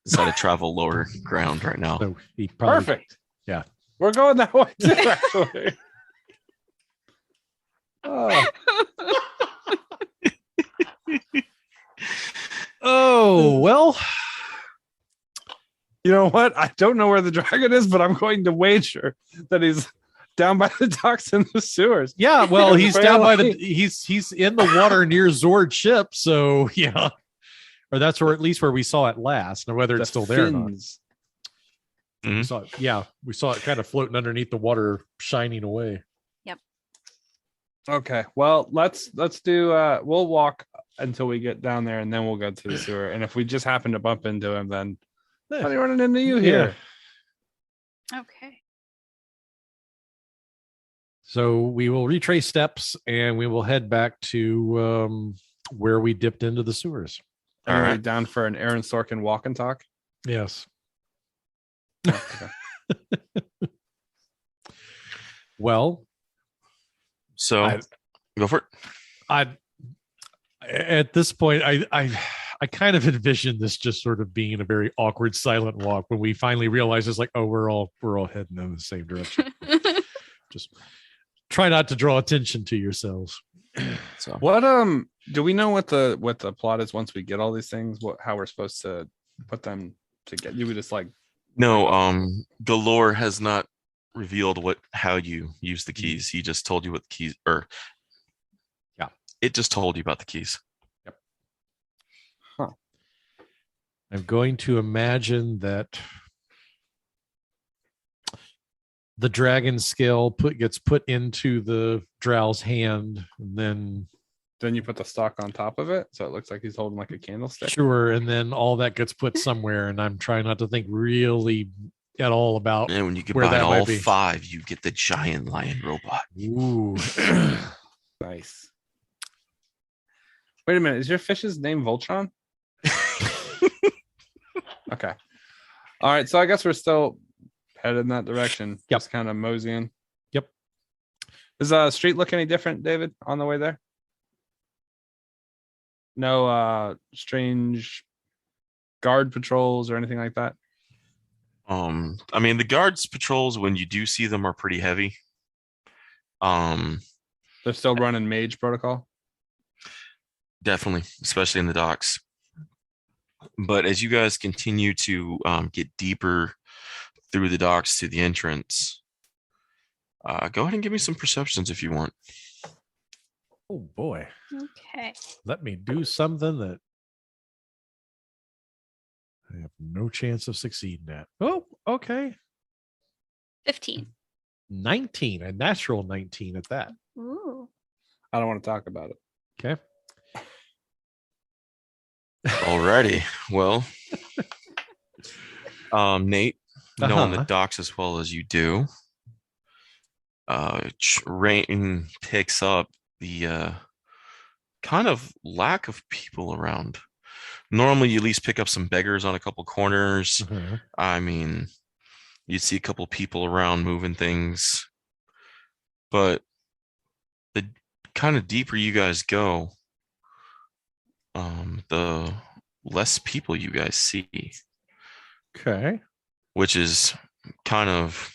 decide to travel lower ground right now. So he probably, Perfect. Yeah. We're going that way too, actually. Oh, well. You know what? I don't know where the dragon is, but I'm going to wager that he's down by the docks in the sewers. Yeah, well, he's down by he's in the water near Zord's ship, so yeah. Or that's where, at least where we saw it last. Now whether it's still there or not. Mm-hmm. We saw it kind of floating underneath the water, shining away. Yep. Okay. Well, let's do we'll walk until we get down there and then we'll go to the sewer. And if we just happen to bump into him, then how are you running into you here? Okay. So we will retrace steps and we will head back to where we dipped into the sewers. All right, down for an Aaron Sorkin walk and talk. Yes. Okay. Well, so go for it. At this point, I kind of envisioned this just sort of being a very awkward, silent walk when we finally realize it's like, oh, we're all heading in the same direction. Just try not to draw attention to yourselves. So what do we know what the plot is once we get all these things? How we're supposed to put them together? You would just like no. Golorr has not revealed how you use the keys. He just told you what the keys it just told you about the keys. Yep. Huh. I'm going to imagine that the dragon scale gets put into the drow's hand, and then you put the stalk on top of it, so it looks like he's holding like a candlestick. Sure, and then all that gets put somewhere, and I'm trying not to think really at all all and when you combine all 5, you get the giant lion robot. Ooh. Nice. Wait a minute, is your fish's name Voltron? Okay. All right, so I guess we're still headed in that direction. Yep. Just kind of moseying. Yep. Does the street look any different, David, on the way there? No strange guard patrols or anything like that? I mean, the guards patrols, when you do see them, are pretty heavy. They're still running mage protocol? Definitely, especially in the docks. But as you guys continue to get deeper through the docks to the entrance, go ahead and give me some perceptions if you want. Oh boy. Okay. Let me do something that I have no chance of succeeding at. Oh, okay. 15. 19, a natural 19 at that. Ooh. I don't want to talk about it. Okay. Alrighty. Well, Nate, knowing the docks as well as you do, Rayne picks up the kind of lack of people around. Normally, you at least pick up some beggars on a couple corners. Mm-hmm. I mean, you'd see a couple people around moving things. But the kind of deeper you guys go, the less people you guys see. Okay. Which is kind of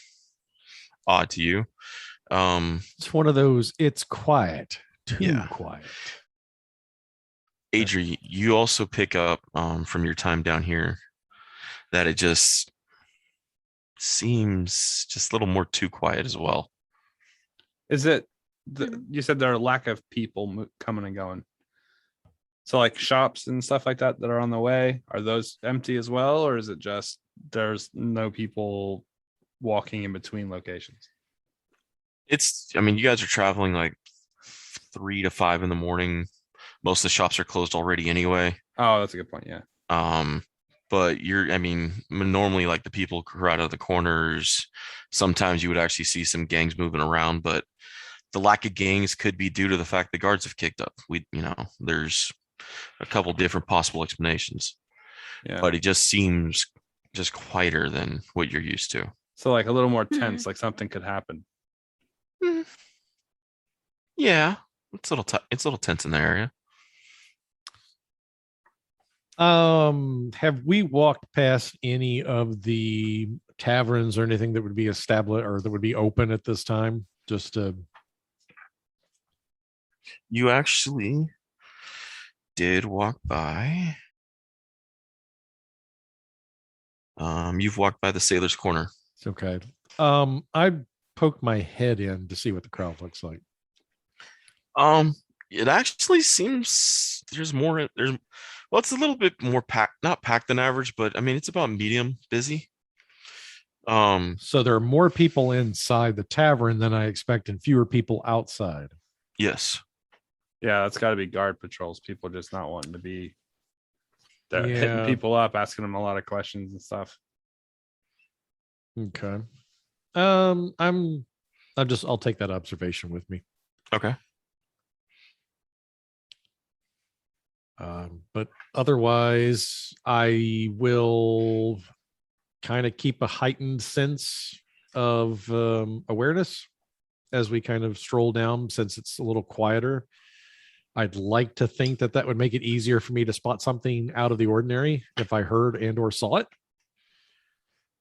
odd to you. It's one of those, it's quiet. Too quiet. Adri, you also pick up from your time down here that it just seems just a little more too quiet as well. Is it you said there are a lack of people coming and going, so like shops and stuff like that are on the way, are those empty as well, or is it just there's no people walking in between locations? I mean, you guys are traveling like 3 to 5 in the morning. Most of the shops are closed already anyway. Oh, that's a good point. Yeah. But I mean, normally like the people who are out of the corners, sometimes you would actually see some gangs moving around, but the lack of gangs could be due to the fact the guards have kicked up. There's a couple different possible explanations. Yeah. But it just seems just quieter than what you're used to. So like a little more tense, like something could happen. Yeah, it's a little tense in the area. Have we walked past any of the taverns or anything that would be established or that would be open at this time? You actually did walk by. You've walked by the Sailor's Corner. Okay. I poked my head in to see what the crowd looks like. It actually seems it's a little bit more packed, not packed than average, but I mean it's about medium busy. So there are more people inside the tavern than I expect and fewer people outside. Yes. Yeah, that's got to be guard patrols. People just not wanting to be there, hitting people up, asking them a lot of questions and stuff. Okay. I'll take that observation with me. Okay. But otherwise, I will kind of keep a heightened sense of awareness as we kind of stroll down, since it's a little quieter. I'd like to think that would make it easier for me to spot something out of the ordinary if I heard and or saw it.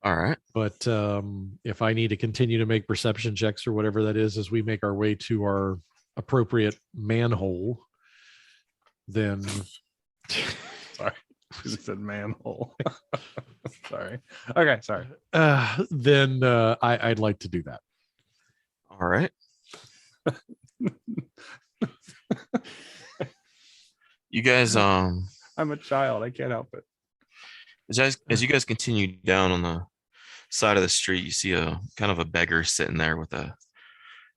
All right. But if I need to continue to make perception checks or whatever that is as we make our way to our appropriate manhole, then sorry, you said manhole. Sorry. Okay, sorry. Then I'd like to do that. All right. You guys, I'm a child. I can't help it. As you guys continue down on the side of the street, you see a kind of a beggar sitting there with a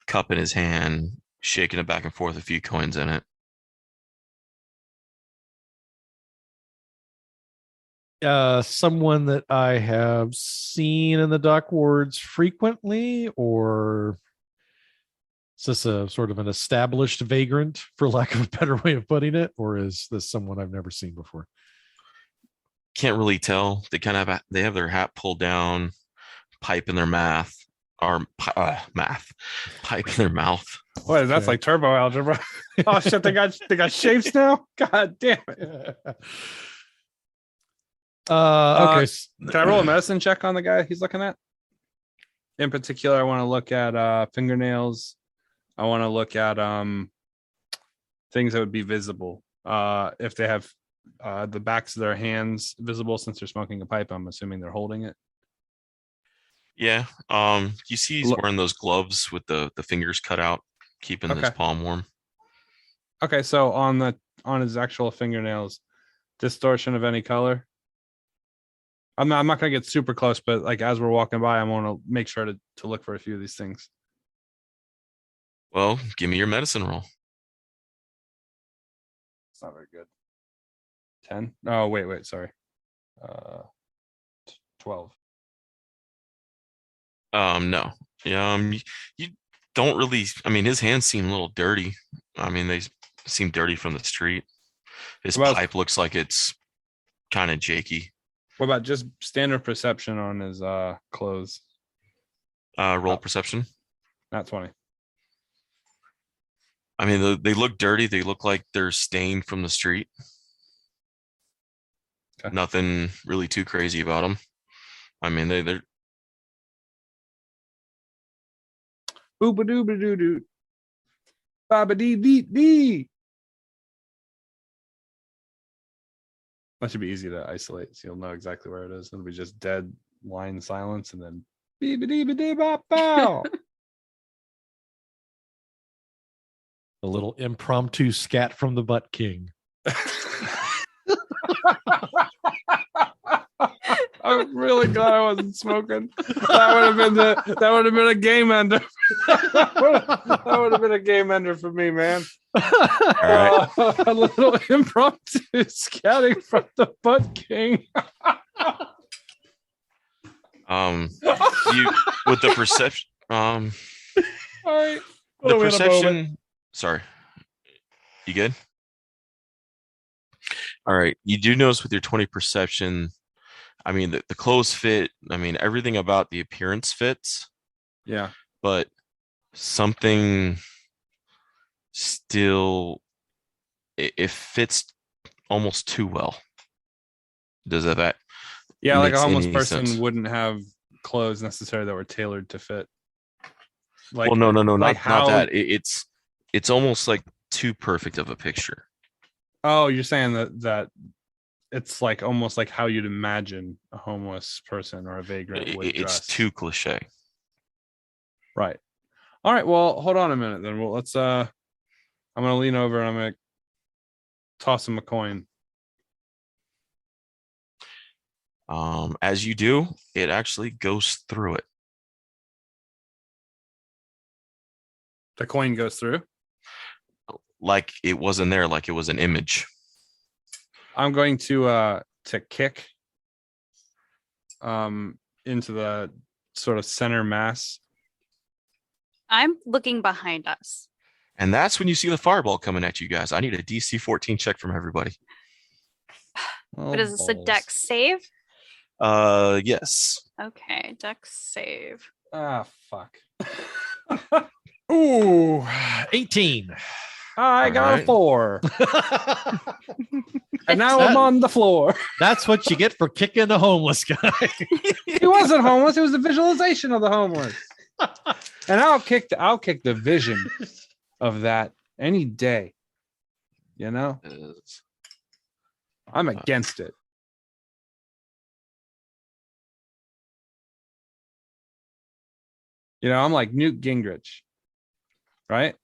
cup in his hand, shaking it back and forth, a few coins in it. Someone that I have seen in the dock wards frequently, or is this a sort of an established vagrant, for lack of a better way of putting it, or is this someone I've never seen before? Can't really tell. They have their hat pulled down, pipe in their pipe in their mouth. What is that's like turbo algebra? Oh shit! They got shapes now. God damn it. Okay. Can I roll a medicine check on the guy he's looking at? In particular, I want to look at fingernails. I want to look at things that would be visible. If they have the backs of their hands visible, since they're smoking a pipe, I'm assuming they're holding it. Yeah. You see he's wearing those gloves with the fingers cut out, keeping his palm warm. Okay, so on his actual fingernails, distortion of any color. I'm not gonna get super close, but like as we're walking by, I want to make sure to look for a few of these things. Well, give me your medicine roll. It's not very good. 10? Oh, wait, sorry. 12. No. Yeah, you don't really. I mean, his hands seem a little dirty. I mean, they seem dirty from the street. His pipe looks like it's kind of jakey. What about just standard perception on his clothes? Roll perception. Not 20. I mean, they look dirty. They look like they're stained from the street. Okay. Nothing really too crazy about them. I mean, they're. Booba-dooba-doo-doo. Baba-dee-dee-dee. That should be easy to isolate, so you'll know exactly where it is. It'll be just dead line silence, and then beep-a-dee-ba-dee-bop-bow. A little impromptu scat from the Butt King. really glad I wasn't smoking. That would have been a game ender. That would have been a game ender for me, man. All right. A little impromptu scouting from the Butt King. You with the perception. All right. The perception. Sorry. You good? All right. You do notice with your 20 perception. I mean, the clothes fit. I mean, everything about the appearance fits. Yeah. But something still, it fits almost too well. Does that? Yeah, like a makes homeless any person sense? wouldn't have clothes necessarily that were tailored to fit. Like, Well, no, like not that. It's almost like too perfect of a picture. Oh, you're saying that it's like almost like how you'd imagine a homeless person or a vagrant would dress. It's too cliche. Right. All right. Well, hold on a minute then. Well, let's I'm gonna lean over and I'm gonna toss him a coin. As you do, it actually goes through it. The coin goes through. Like it wasn't there, like it was an image. I'm going to kick into the sort of center mass. I'm looking behind us. And that's when you see the fireball coming at you guys. I need a DC 14 check from everybody. But is this a dex save? Yes. Okay, dex save. Ah, fuck. Ooh, 18. I got Alright. a 4. And now I'm on the floor. That's what you get for kicking a homeless guy. He wasn't homeless. It was the visualization of the homeless. And I'll kick the vision of that any day. You know, I'm against it. You know, I'm like Newt Gingrich, right?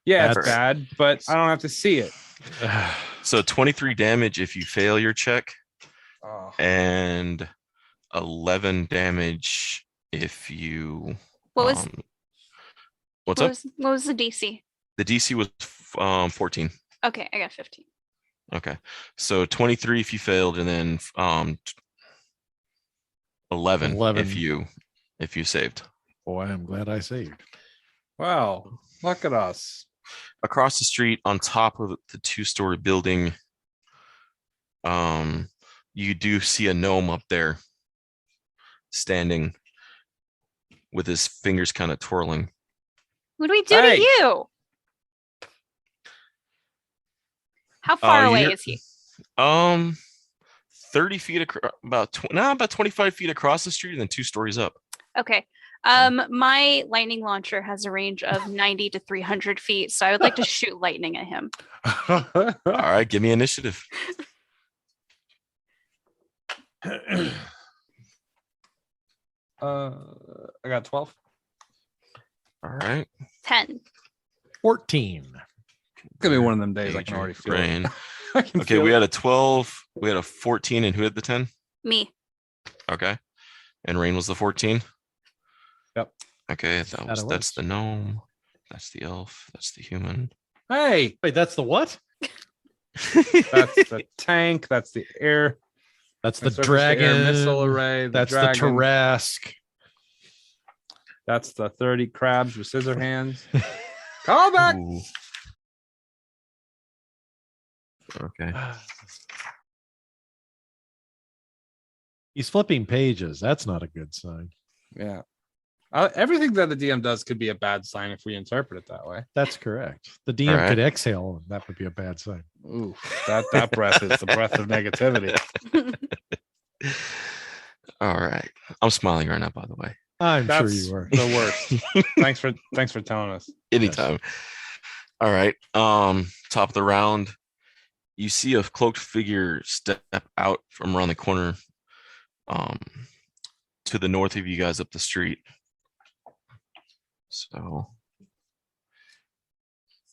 Yeah, it's That's- bad, but I don't have to see it. So 23 damage if you fail your check, Oh. and 11 damage if you. What was What's what up? was, what was the DC? The DC was 14. Okay, I got 15. Okay, so 23 if you failed, and then 11 if you saved. Boy, I'm glad I saved. Wow, look at us. Across the street, on top of the 2-story building, you do see a gnome up there, standing with his fingers kind of twirling. What do we do Hey! to you? How far away is he? 30 feet across, about 25 feet across the street, and then 2 stories up. Okay. My lightning launcher has a range of 90 to 300 feet, so I would like to shoot lightning at him. All right, give me initiative. I got 12. All right, 10. 14. Could be one of them days I can already feel it. Rayne. I can Okay, feel we it. had a 12, we had a 14, and who had the 10? Me. Okay, and Rayne was the 14. Yep. Okay, That's that's the gnome, that's the elf, that's the human. Hey, Wait, that's the what? that's the tank. That's the air. That's the surface to air dragon. missile array. That's dragon. the Tarask. That's the 30 crabs with scissor hands. Call back. Ooh. Okay. He's flipping pages. That's not a good sign. Yeah. Everything that the DM does could be a bad sign if we interpret it that way. That's correct. The DM right. could exhale, and that would be a bad sign. Ooh, that breath is the breath of negativity. All right. I'm smiling right now, by the way. I'm That's sure you were. the worst. Thanks for telling us. Anytime. All right. Top of the round, you see a cloaked figure step out from around the corner, to the north of you guys up the street. So,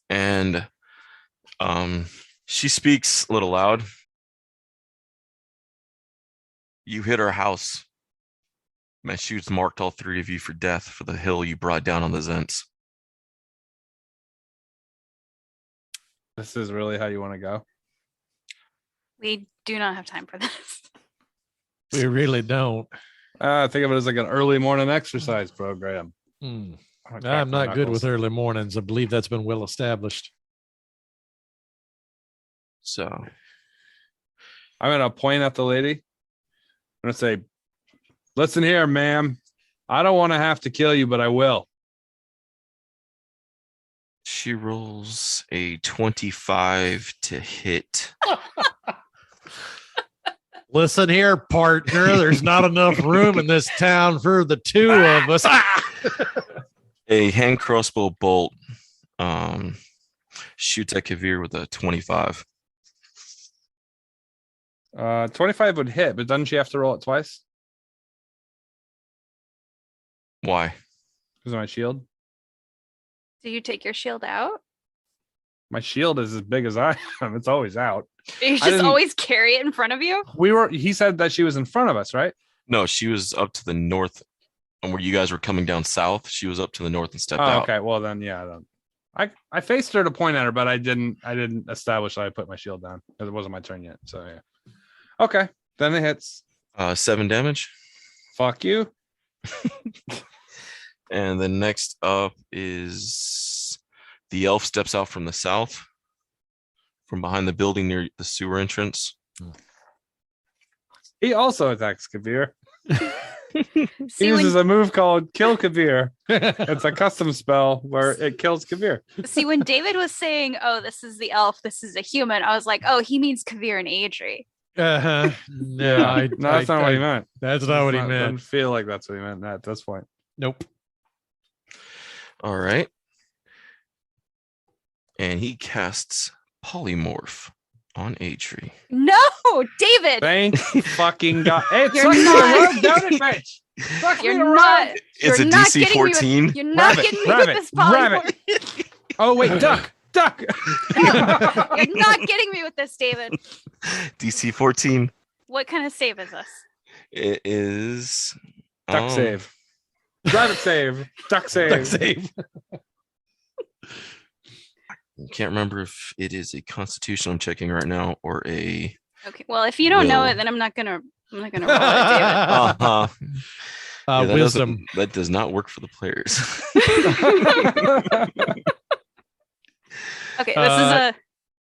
and she speaks a little loud. You hit her house My shoots marked all 3 of you for death for the hill you brought down on the Zents. This is really how you want to go? We do not have time for this. We really don't. Think of it as like an early morning exercise program. Hmm. I'm gonna crack I'm my not good with knuckles. early mornings. I believe that's been well established. So I'm gonna point at the lady. I'm gonna say, "Listen here, ma'am. I don't want to have to kill you, but I will." she rolls a 25 to hit. Listen here, partner. There's not enough room in this town for the 2 of us. A hand crossbow bolt shoots at Kavir with a 25. 25 would hit, but doesn't she have to roll it twice? Why? Because of my shield. Do you take your shield out? My shield is as big as I am. It's always out. You just didn't- always carry it in front of you? He said that she was in front of us, right? No, she was up to the north, and where you guys were coming down south. She was up to the north and stepped Oh, out. okay. Well then, yeah. Then I faced her to point at her, but I didn't establish that I put my shield down because it wasn't my turn yet. So yeah. Okay. Then it hits. 7 damage. Fuck you. And then next up is the elf steps out from the south, from behind the building near the sewer entrance. He also attacks Kavir. He See, uses a move called Kill Kavir. It's a custom spell where it kills Kavir. when David was saying, "Oh, this is the elf, this is a human," I was like, "Oh, he means Kavir and Adri." No, No, that's not what he meant. That's not what he Doesn't meant. feel like that's what he meant at this point. Nope. All right. And he casts Polymorph on Atri. No, David, Thank fucking God. Hey, it You're sucks me to not- run, don't it, bitch? Sucks me to you're run. not. It's you're a not DC getting me with- 14. You're not Rabbit, getting me rabbit, with this rabbit. polymorph. Oh, wait, duck. You're not getting me with this, David. DC 14. What kind of save is this? It is Duck save. Rabbit save. Duck save. Duck save. Can't remember if it is a Constitution I'm checking right now or a. Okay. Well, if you don't know Will. it, then I'm not gonna roll it, David. Uh-huh. Yeah, that Wisdom. that does not work for the players. Okay, this is a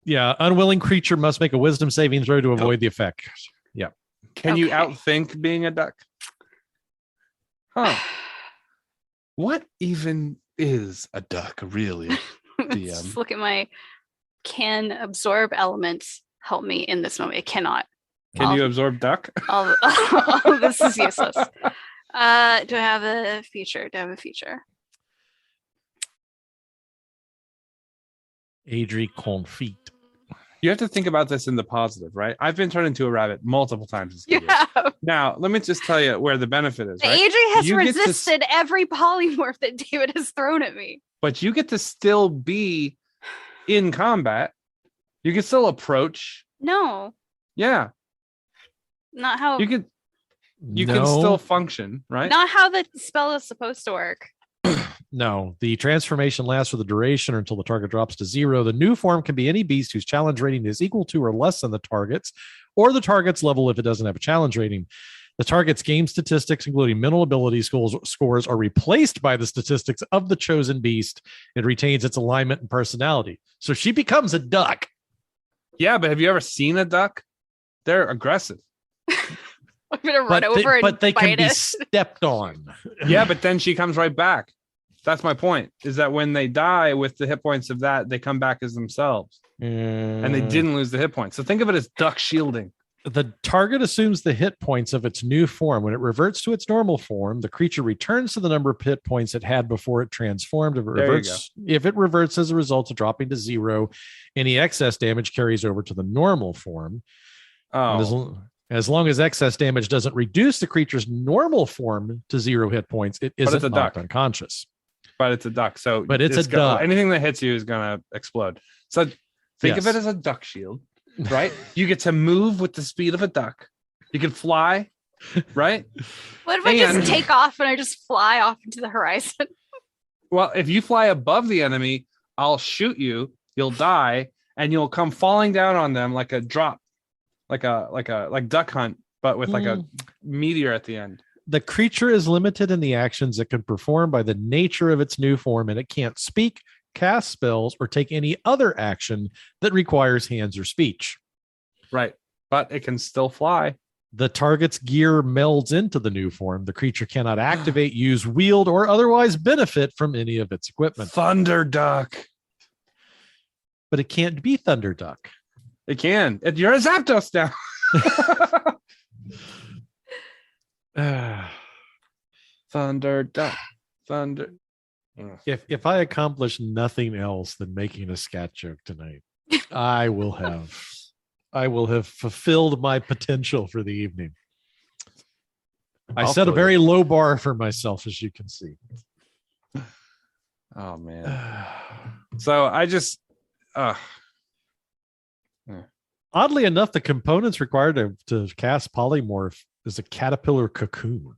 Yeah, unwilling creature must make a wisdom saving throw to avoid the effect. Yeah. Can you Okay. outthink being a duck? Huh. What even is a duck, really? Let's look at my can absorb elements help me in this moment. It cannot. Can you absorb duck? All this is useless. Do I have a feature? Do I have a feature? Adri confit. You have to think about this in the positive, right? I've been turned into a rabbit multiple times. This game. Yeah. Now, let me just tell you where the benefit is, right? Adri has You get to resisted every polymorph that David has thrown at me. But you get to still be in combat. You can still approach. No, Yeah, not how. you can. You can still function, right? Not how the spell is supposed to work. No, the transformation lasts for the duration or until the target drops to 0. The new form can be any beast whose challenge rating is equal to or less than the target's, or the target's level if it doesn't have a challenge rating. The target's game statistics, including mental ability scores, are replaced by the statistics of the chosen beast. It retains its alignment and personality. So she becomes a duck. Yeah, but have you ever seen a duck? They're aggressive. I'm gonna run over and they can bite be it. stepped on. Yeah, but then she comes right back. That's my point, is that when they die with the hit points of that, they come back as themselves. And they didn't lose the hit points. So think of it as duck shielding. The target assumes the hit points of its new form. When it reverts to its normal form, the creature returns to the number of hit points it had before it transformed. If it reverts as a result of dropping to 0, any excess damage carries over to the normal form. Oh, As long as excess damage doesn't reduce the creature's normal form to 0 hit points, it it's isn't a knocked duck. unconscious. but it's a duck. So But it's a duck. Anything that hits you is gonna explode. So think of Yes. it as a duck shield, right? You get to move with the speed of a duck. You can fly. right? What if I And- just take off and I just fly off into the horizon? Well, if you fly above the enemy, I'll shoot you. You'll die, and you'll come falling down on them like a drop, like Duck Hunt, but with like a meteor at the end. The creature is limited in the actions it can perform by the nature of its new form, and it can't speak, cast spells, or take any other action that requires hands or speech. Right, but it can still fly. The target's gear melds into the new form. The creature cannot activate, use, wield, or otherwise benefit from any of its equipment. Thunder Duck. But it can't be Thunder Duck. It can. You're a Zapdos now. Thunder Duck. Thunder. If I accomplish nothing else than making a scat joke tonight, I will have fulfilled my potential for the evening. I set a very low bar for myself, as you can see. Oh man. So I just oddly enough, the components required to cast polymorph is a caterpillar cocoon.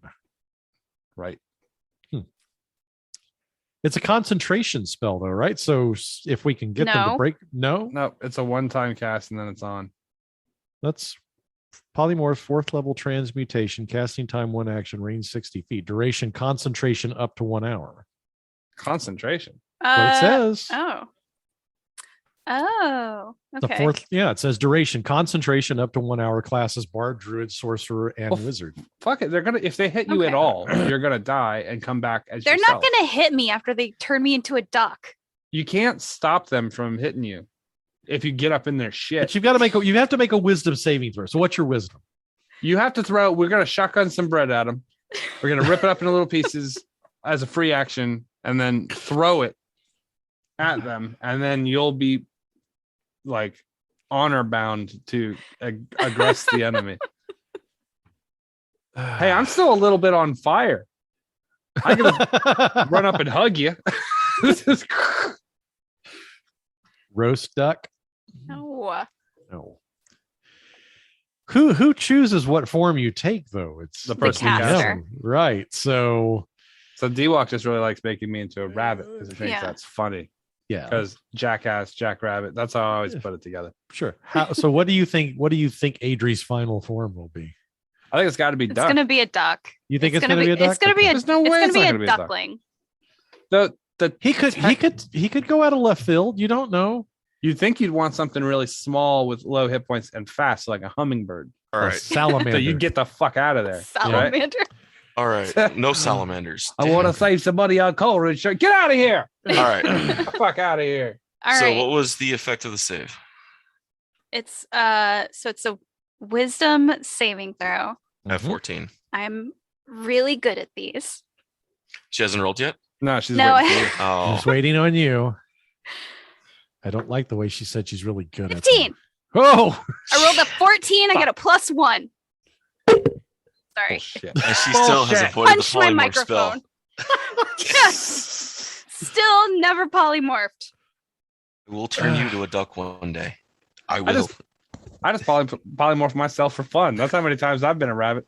Right. It's a concentration spell, though, right? So if we can get them to break, No, it's a one-time cast and then it's on. That's polymorph 4th level transmutation, casting time 1 action, range 60 feet, duration concentration up to 1 hour. Concentration. What it says. Oh, The okay. fourth, it says duration concentration up to 1 hour. Classes bard, druid, sorcerer, and wizard. Fuck it. They're gonna if they hit you Okay. at all, you're gonna die and come back as They're yourself. not gonna hit me after they turn me into a duck. You can't stop them from hitting you if you get up in their shit. But you have to make a wisdom saving throw. So what's your wisdom? You have to throw. We're gonna shotgun some bread at them. We're gonna rip it up into little pieces as a free action, and then throw it at them, and then you'll be like honor bound to aggress the enemy. Hey, I'm still a little bit on fire. I can run up and hug you. This is roast duck. No. No. Who chooses what form you take, though? It's The person who caster. casts. Right. So D-Walk just really likes making me into a rabbit because he thinks Yeah. that's funny. yeah, Because Jackass, Jack Rabbit. That's how I always put it together. sure. So what do you think Adri's final form will be? I think it's got to be It's duck. gonna be a duck. You think it's gonna be a duck? It's gonna be a. There's no way It's it's gonna not be gonna a be a duck. duckling. He could go out of left field. You don't know. You'd think you'd want something really small with low hit points and fast, like a hummingbird. All A right. salamander. So you get the fuck out of there. Salamander. All right. No salamanders. I want to save some money on Coleridge. Get out of here. All right. Get the fuck out of here. All So right. what was the effect of the save? It's so it's a wisdom saving throw. At 14. I'm really good at these. She hasn't rolled yet? No, she's No, waiting for you. Oh. Just waiting on you. I don't like the way she said she's really good at 15. them. Oh, I rolled a 14. I get a +1. Sorry. Bullshit. And she still has Bullshit. avoided the Punch my polymorph microphone. spell. Yes. Still never polymorphed. We'll turn you to a duck one day. I will. I just polymorph myself for fun. That's how many times I've been a rabbit.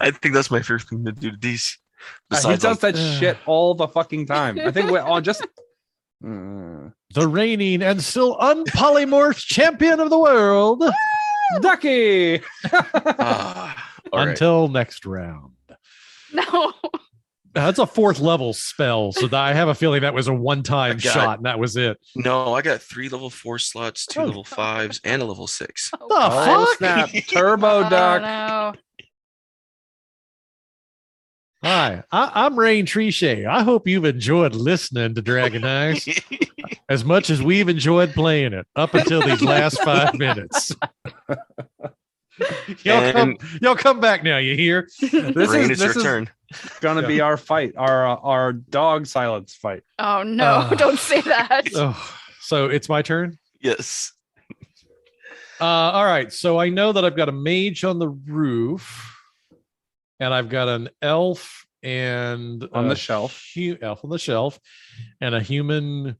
I think that's my favorite thing to do to these. He Besides, does like, that shit all the fucking time. I think we're all just. the reigning and still unpolymorphed champion of the world. Ducky. all right. Until next round. No. That's a 4th level spell, so I have a feeling that was a one-time God. shot, and that was it. No, I got 3 level 4 slots, 2 Oh. level 5s, and a level 6. The Oh, fuck? snap. Turbo Duck. No. Hi, I'm Rayne Trichet. I hope you've enjoyed listening to Dragon Heist as much as we've enjoyed playing it up until these last 5 minutes. Y'all come back now, you hear? Rayne, it's your is turn. gonna be our fight, our dog silence fight. Oh no! Don't say that. Oh, so it's my turn? Yes. All right. So I know that I've got a mage on the roof, and I've got an elf and On the shelf. elf on the shelf, and a human.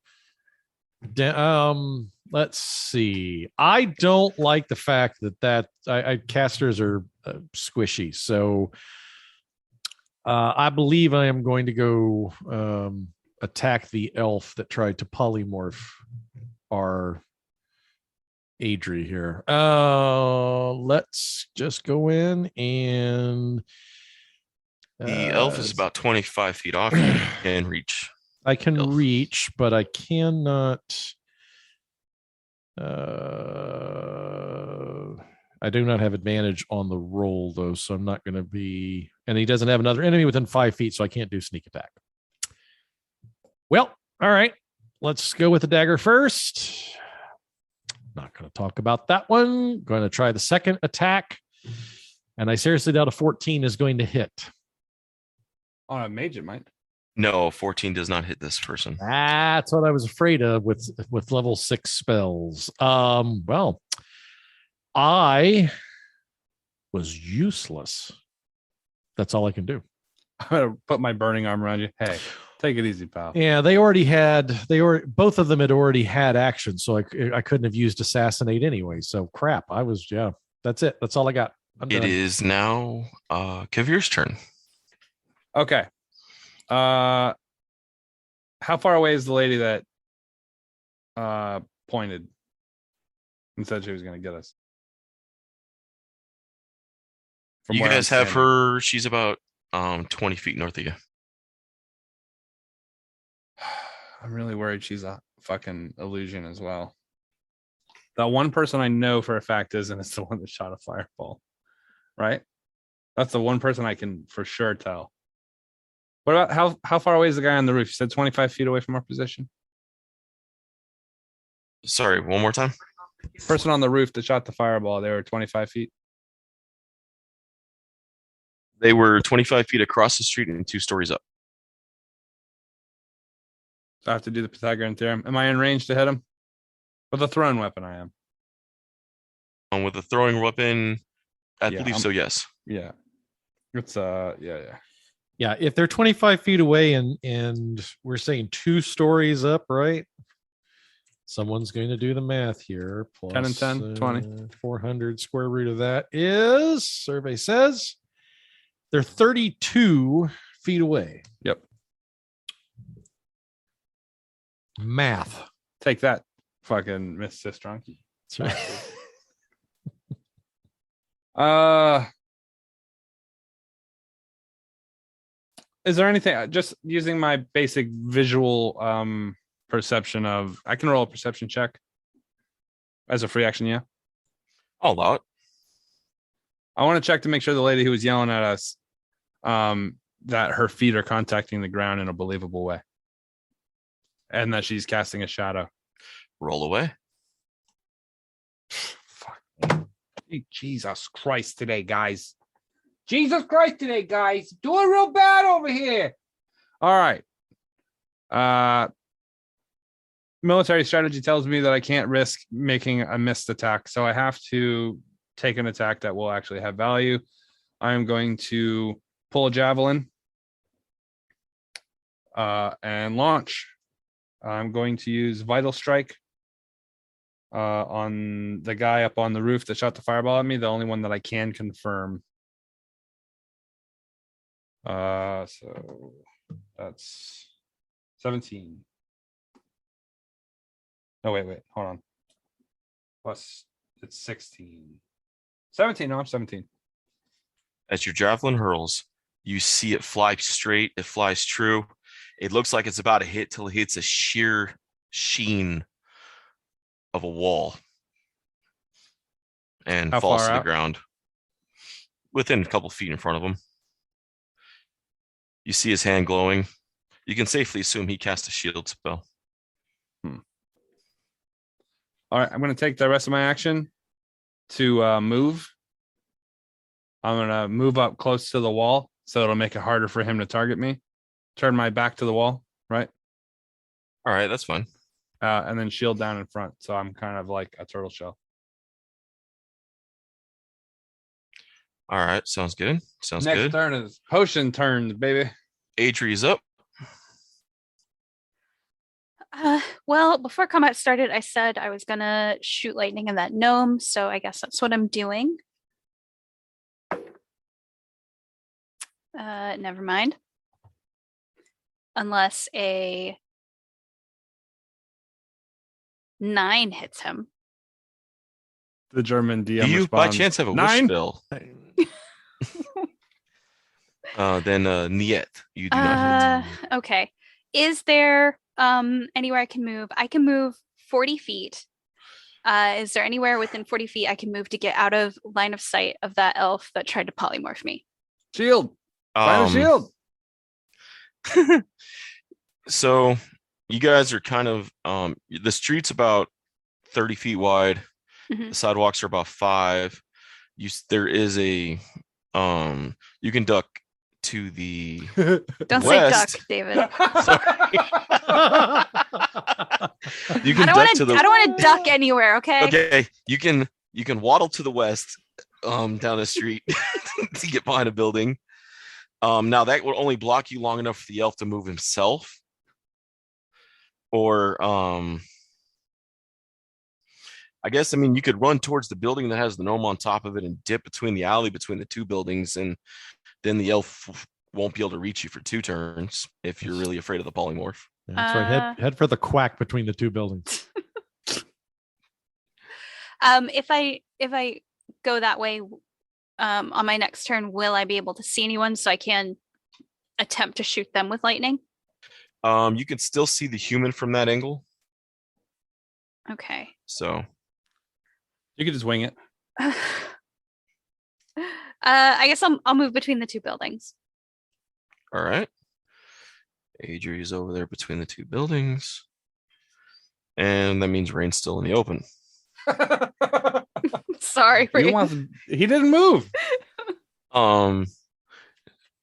let's see. I don't like the fact that casters are squishy. So I believe I am going to go attack the elf that tried to polymorph our Adri here. Let's just go in and The elf is about 25 feet off you and reach. I can elf. reach, but I cannot. I do not have advantage on the roll, though, so I'm not going to be. And he doesn't have another enemy within 5 feet, so I can't do sneak attack. Well, all right. Let's go with the dagger first. Not going to talk about that one. Going to try the second attack. And I seriously doubt a 14 is going to hit. On a mage, it might. No, 14 does not hit this person. That's what I was afraid of with level 6 spells. Well, I was useless. That's all I can do. I'm gonna put my burning arm around you. Hey, take it easy, pal. Yeah, both of them had already had action, so I couldn't have used assassinate anyway. So crap. That's it. That's all I got. It is now Kavir's turn. Okay. How far away is the lady that pointed and said she was going to get us? From You where guys I'm have standing. her. She's about 20 feet north of you. I'm really worried she's a fucking illusion as well. The one person I know for a fact isn't is the one that shot a fireball, right? That's the one person I can for sure tell. What about how far away is the guy on the roof? You said 25 feet away from our position. Sorry, one more time. Person on the roof that shot the fireball, they were 25 feet. They were 25 feet across the street and 2 stories up. So I have to do the Pythagorean theorem. Am I in range to hit him? With a thrown weapon, I am. With a throwing weapon, I Yeah, believe so, yes. Yeah. It's yeah. Yeah, if they're 25 feet away and we're saying 2 stories up, right? Someone's going to do the math here. Plus 10 and 10, 20. 400 square root of that is, survey says, they're 32 feet away. Yep. Math. Take that, fucking Miss Sistrunky. That's right. Is there anything, just using my basic visual perception of, I can roll a perception check as a free action, yeah? I'll allow it. I want to check to make sure the lady who was yelling at us, that her feet are contacting the ground in a believable way. And that she's casting a shadow. Roll away. Fuck. Jesus Christ today, guys. Jesus Christ today, guys. Doing real bad over here. All right. Military strategy tells me that I can't risk making a missed attack. So I have to take an attack that will actually have value. I am going to pull a javelin and launch. I'm going to use Vital Strike on the guy up on the roof that shot the fireball at me, the only one that I can confirm. So that's 17. No, wait, hold on. Plus it's 16. 17, no, I'm 17. As your javelin hurls, you see it fly straight. It flies true. It looks like it's about to hit till it hits a sheer sheen of a wall and How falls far to the out? ground within a couple feet in front of him. You see his hand glowing. You can safely assume he cast a shield spell. All right, I'm going to take the rest of my action to move. I'm going to move up close to the wall so it'll make it harder for him to target me. Turn my back to the wall, right? All right, that's fine. And then shield down in front. So I'm kind of like a turtle shell. All right, sounds good. Sounds Next good. turn is potion turns, baby. Adri's up. Well, before combat started, I said I was gonna shoot lightning at that gnome, so I guess that's what I'm doing. Never mind. Unless a 9 hits him. The German DM Do you by responds, chance have a 9? wish spell? Then Niet, you do not hit. Okay. Is there anywhere I can move? I can move 40 feet. Is there anywhere within 40 feet I can move to get out of line of sight of that elf that tried to polymorph me? Shield. Find a shield. So you guys are kind of the street's about 30 feet wide. Mhm. The sidewalks are about 5. There is a you can duck to the Don't west. say duck, David. You can I duck to the don't want to duck anywhere, okay? Okay, you can waddle to the west down the street to get behind a building. Now that will only block you long enough for the elf to move himself. Or I guess you could run towards the building that has the gnome on top of it and dip between the alley between the 2 buildings, and then the elf won't be able to reach you for 2 turns if you're really afraid of the polymorph. That's right. Head for the quack between the 2 buildings. If I go that way on my next turn, will I be able to see anyone so I can attempt to shoot them with lightning? You can still see the human from that angle. Okay. So You could just wing it. I guess I'll move between the 2 buildings. all right. Adri's over there between the 2 buildings. And that means Rayne's still in the open. Sorry, Rayne. He didn't move.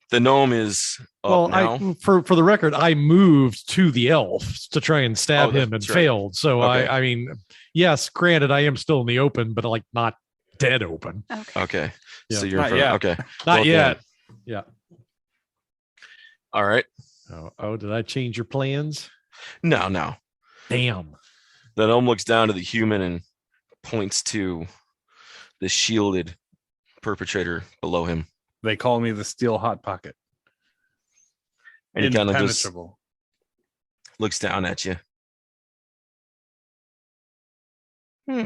The gnome is up now. For the record, I moved to the elf to try and stab him and that's right. failed. So Okay. I mean, yes, granted, I am still in the open, but like not dead open. Okay. Okay. Yeah. So you're Not yet. okay. Not Well yet. done. Yeah. All right. Oh, did I change your plans? No. Damn. The gnome looks down to the human and points to the shielded perpetrator below him. They call me the Steel Hot Pocket. And he kind of just Impenetrable. looks down at you. Wait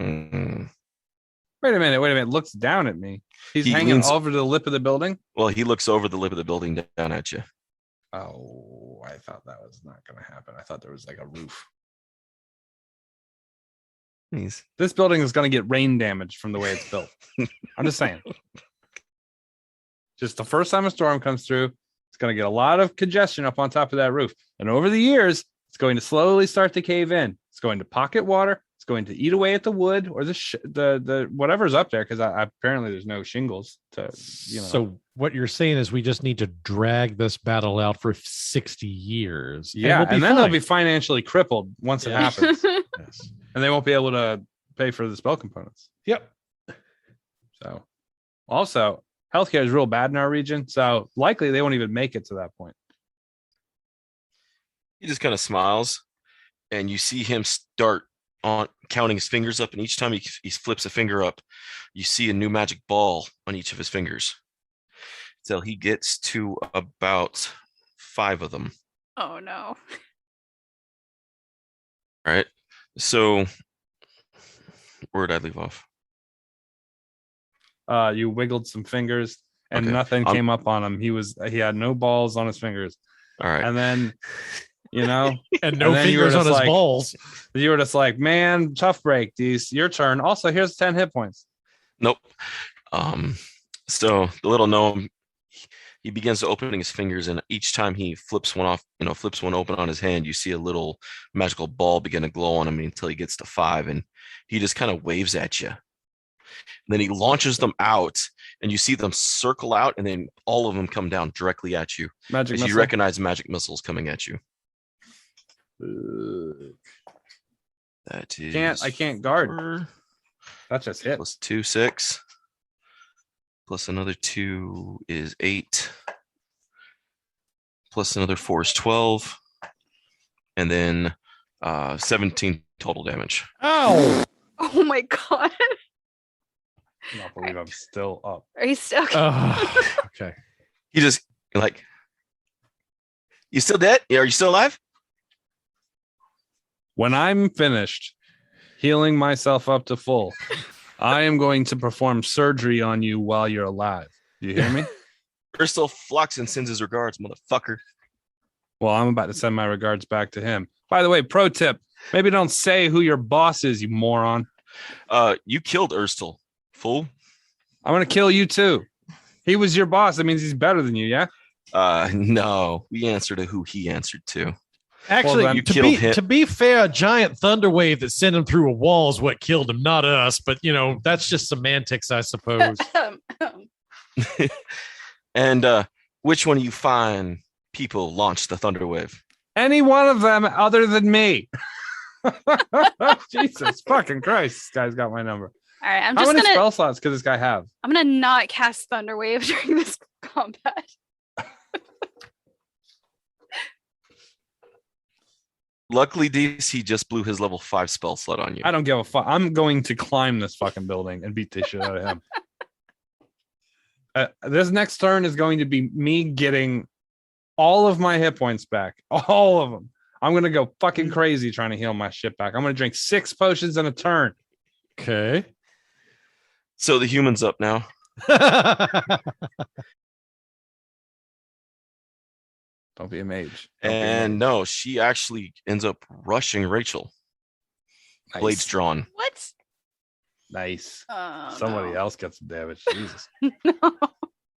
a minute. Looks down at me. He's He hanging leans- over the lip of the building. Well, he looks over the lip of the building down at you. Oh, I thought that was not going to happen. I thought there was like a roof. He's This building is going to get rain damage from the way it's built. I'm just saying. Just the first time a storm comes through, it's going to get a lot of congestion up on top of that roof. And over the years, it's going to slowly start to cave in. It's going to pocket water. It's going to eat away at the wood or the whatever's up there, because apparently there's no shingles to, So what you're saying is we just need to drag this battle out for 60 years. Yeah, we'll be and then they'll fine. be financially crippled once it happens, Yes. and they won't be able to pay for the spell components. Yep. So, also, healthcare is real bad in our region, so likely they won't even make it to that point. He just kind of smiles, and you see him start on counting his fingers up, and each time he flips a finger up, you see a new magic ball on each of his fingers till he gets to about 5 of them. Oh no. All right. So where did I leave off? You wiggled some fingers, and Okay. nothing came up on him. He had no balls on his fingers, All right. and then And no And then you were fingers on just his like- balls. you were just like, man, tough break. Your turn. Also, here's 10 hit points. Nope. So the little gnome, he begins to opening his fingers, and each time he flips one off, flips one open on his hand, you see a little magical ball begin to glow on him until he gets to 5, and he just kind of waves at you. And then he launches them out, and you see them circle out, and then all of them come down directly at you Magic as you missile. recognize magic missiles coming at you. That is I can't guard. 4 That just hit. plus 2, 6. Plus another 2 is 8. Plus another 4 is 12. And then 17 total damage. Ow! Oh my god. I cannot believe I'm still up. Are you still okay? Okay. He just like, you still dead? Are you still alive? When I'm finished healing myself up to full, I am going to perform surgery on you while you're alive. Do you hear me? Ursel flocks and sends his regards, motherfucker. Well, I'm about to send my regards back to him. By the way, pro tip, maybe don't say who your boss is, you moron. You killed Ursel, fool. I'm going to kill you too. He was your boss. That means he's better than you, yeah? No, we answer to who he answered to. Actually, Well, then you killed him. to be fair, a giant thunder wave that sent him through a wall is what killed him, not us. But that's just semantics, I suppose. And which one of you fine people launched the thunder wave? Any one of them other than me. Jesus fucking Christ. This guy's got my number. All right, I'm How just many gonna. spell slots could this guy have? I'm gonna not cast Thunder Wave during this combat. Luckily, DC just blew his level 5 spell slot on you. I don't give a fuck. I'm going to climb this fucking building and beat the shit out of him. This next turn is going to be me getting all of my hit points back. All of them. I'm going to go fucking crazy trying to heal my shit back. I'm going to drink 6 potions in a turn. Okay. So the human's up now. Don't be a mage. And no, she actually ends up rushing Rachel. Nice. Blades drawn. What? Nice. Oh, Somebody no. else gets some damage. Jesus. No.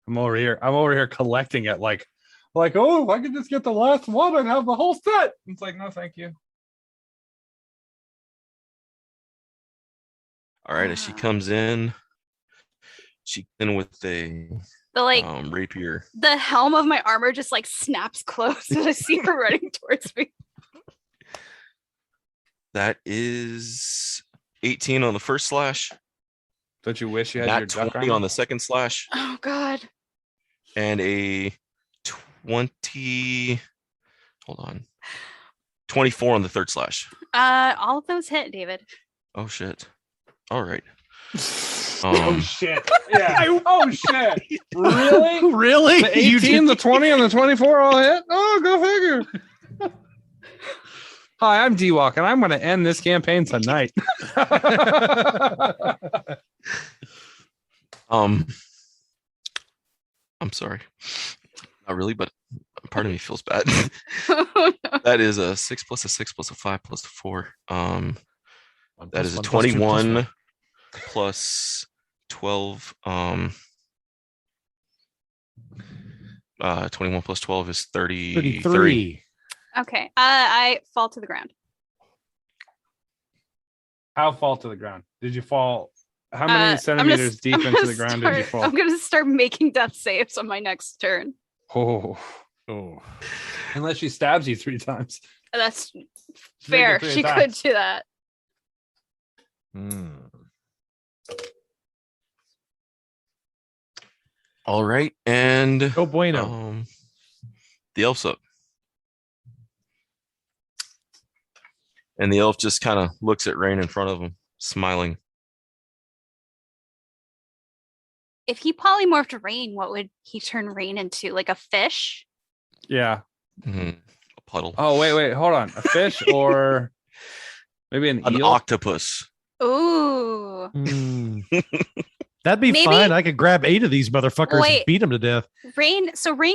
I'm over here collecting it like, oh, if I could just get the last one and have the whole set. It's like, no, thank you. All right, as she comes in, she in with a The rapier. the helm of my armor just like snaps closed and I see her running towards me. That is 18 on the first slash. Don't you wish you had Nat your duck 20 armor? on the second slash. Oh god. And a 20. Hold on. 24 on the third slash. All of those hit, David. Oh shit. All right. Oh shit! Yeah. Oh shit! Really? Really? The 18, the 20, and the 24 all hit? Oh, go figure. Hi, I'm D-Walk, and I'm going to end this campaign tonight. I'm sorry. Not really, but part of me feels bad. That is a 6 plus a 6 plus a 5 plus a 4. That is a 21 plus 12. 21 plus 12 is 33. 33. Okay. I fall to the ground. How fall to the ground? Did you fall? How many I'm centimeters deep I'm into gonna the ground did you start- fall? I'm gonna start making death saves on my next turn. Oh, Oh. unless she stabs you 3 times. That's Make fair. it 3 She could attacks. do that. All right, and Oh, bueno. the elf's up. And the elf just kind of looks at Rayne in front of him, smiling. If he polymorphed Rayne, what would he turn Rayne into? Like a fish? Yeah. A puddle. Oh, wait. Hold on. A fish or maybe an An eel? octopus. Ooh. That'd be Maybe- fine. I could grab 8 of these motherfuckers and Wait. beat them to death. Rain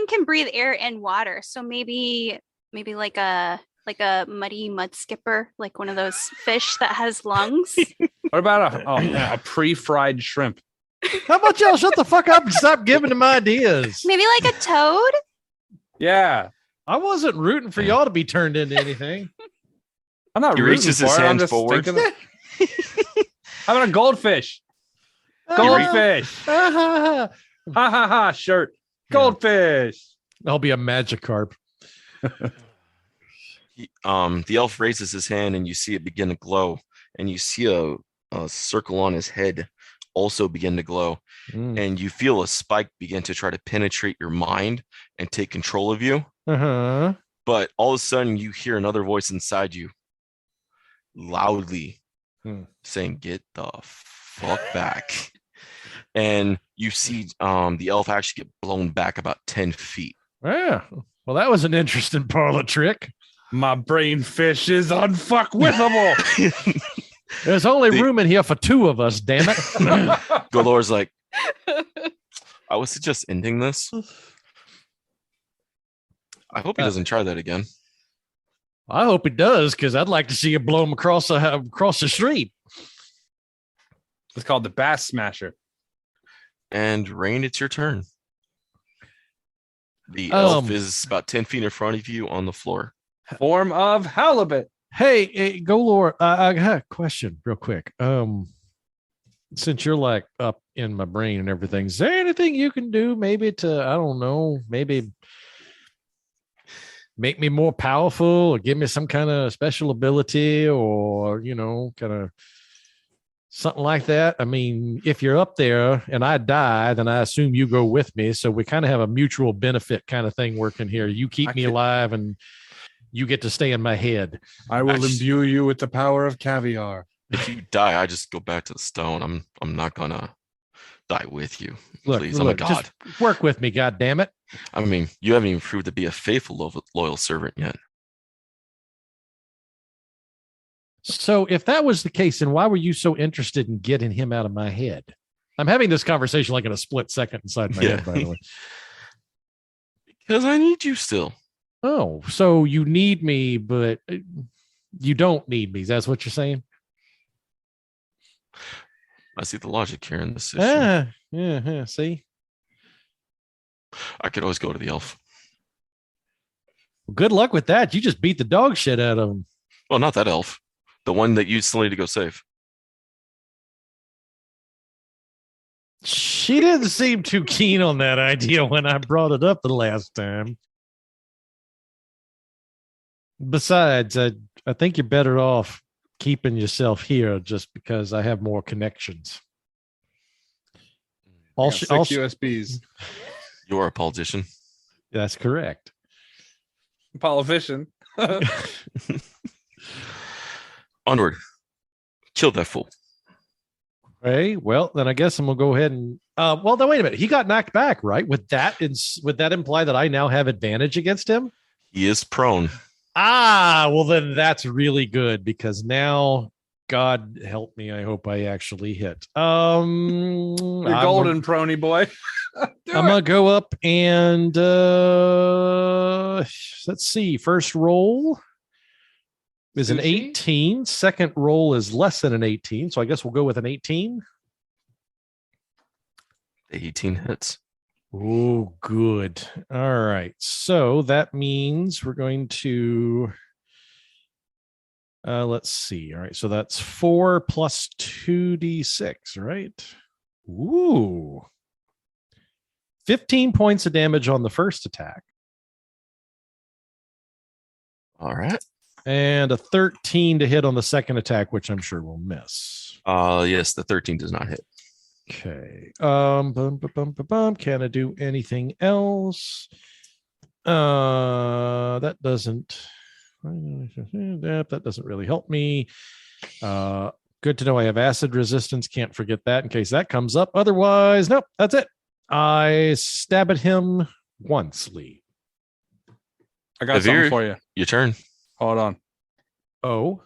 can breathe air and water. So maybe like a muddy mud skipper, like one of those fish that has lungs. What about a pre-fried shrimp? How about y'all shut the fuck up and stop giving them ideas? Maybe like a toad? Yeah. I wasn't rooting for y'all to be turned into anything. I'm not He rooting reaches for his it, I'm hand just forward. thinking How about a goldfish? Goldfish. Ha ha ha shirt. Goldfish. I'll be a Magikarp. The elf raises his hand and you see it begin to glow. And you see a circle on his head also begin to glow. And you feel a spike begin to try to penetrate your mind and take control of you. Uh-huh. But all of a sudden you hear another voice inside you. loudly saying, "Get the fuck back." And you see the elf actually get blown back about 10 feet. Yeah. Well, that was an interesting parlor trick. My brain fish is unfuckwithable. There's only room in here for two of us, damn it. Golorr's like, I would suggest ending this. I hope he doesn't try that again. I hope it does, because I'd like to see you blow him across the street. It's called the Bass Smasher. And Rayne, it's your turn. The elf is about 10 feet in front of you on the floor. Form of halibut. Hey, Golorr, I got a question real quick. Since you're like up in my brain and everything, is there anything you can do maybe to, I don't know, maybe make me more powerful or give me some kind of special ability or, kind of something like that? I mean, if you're up there and I die, then I assume you go with me. So we kind of have a mutual benefit kind of thing working here. You keep me alive and you get to stay in my head. I will imbue you with the power of caviar. If you die, I just go back to the stone. I'm not gonna die with you. Look, Please, I'm a god. Just work with me, god damn it. I mean, you haven't even proved to be a faithful, loyal servant yet. So if that was the case, then why were you so interested in getting him out of my head? I'm having this conversation like in a split second inside my head, by the way. Because I need you still. Oh, so you need me, but you don't need me. That's what you're saying? I see the logic here in this issue. Yeah, see? I could always go to the elf. Well, good luck with that. You just beat the dog shit out of him. Well, not that elf. The one that you still need to go save. She didn't seem too keen on that idea when I brought it up the last time. Besides, I think you're better off keeping yourself here just because I have more connections. Six USBs. You're a politician. That's correct. Politician. Onward. Kill that fool. Okay, well, then I guess I'm going to go ahead and... well, then wait a minute. He got knocked back, right? Would that imply that I now have advantage against him? He is prone. Well, then that's really good because now, God help me, I hope I actually hit. You're golden, prony boy. I'm going to go up and let's see. First roll is an 18. Second roll is less than an 18. So I guess we'll go with an 18. 18 hits. Oh, good. All right. So that means we're going to, let's see. All right. So that's 4 plus 2d6, right? Ooh. 15 points of damage on the first attack. All right. And a 13 to hit on the second attack, which I'm sure will miss. Yes, the 13 does not hit. Okay. Can I do anything else? That doesn't really help me. Good to know I have acid resistance. Can't forget that in case that comes up. Otherwise, nope, that's it. I stab at him once, Lee. I got something for you. Your turn. Hold on. Oh.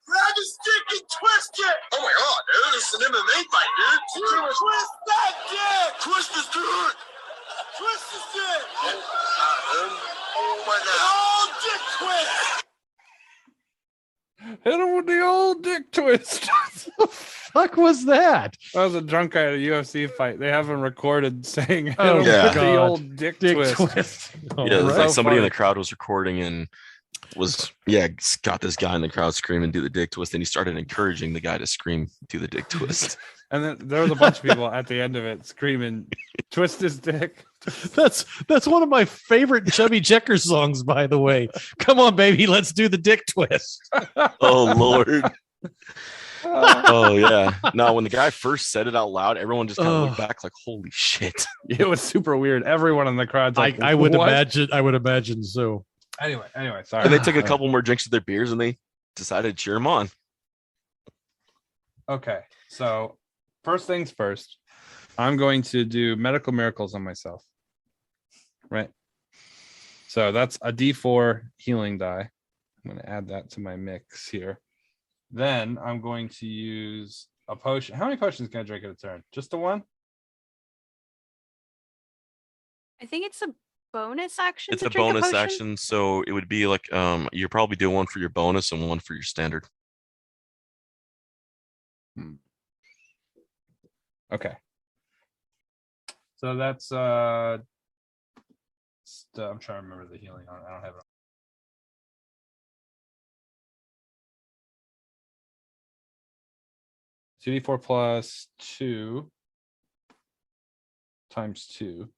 Grab his stick and twist it! Oh my god, dude, this is an MMA fight, dude! Twist that dick! Twist this dude! Twist this dick! Oh my god! Hit him with the old dick twist. What the fuck was that? That was a drunk guy at a UFC fight. They have him recorded saying, hit Oh, him yeah. with the old dick twist. Oh, Yeah, it was right. like somebody in funny. the crowd was recording and got this guy in the crowd screaming, do the dick twist. And he started encouraging the guy to scream, do the dick twist. And then there was a bunch of people at the end of it screaming, twist his dick. That's one of my favorite Chubby Checker songs, by the way. Come on, baby, let's do the dick twist. Oh, Lord. Oh, yeah. No, when the guy first said it out loud, everyone just kind of looked back like, holy shit. It was super weird. Everyone in the crowd's like, I would "What?" imagine so. Anyway, sorry. And they took a couple more drinks of their beers and they decided to cheer him on. Okay, so first things first, I'm going to do medical miracles on myself. Right. So that's a D4 healing die. I'm going to add that to my mix here. Then I'm going to use a potion. How many potions can I drink at a turn? Just the one? I think it's a bonus action. It's to a drink bonus potion. action, so it would be like you're probably doing one for your bonus and one for your standard. Okay. So that's I'm trying to remember the healing on it. I don't have it. 2d4 plus 2 times 2.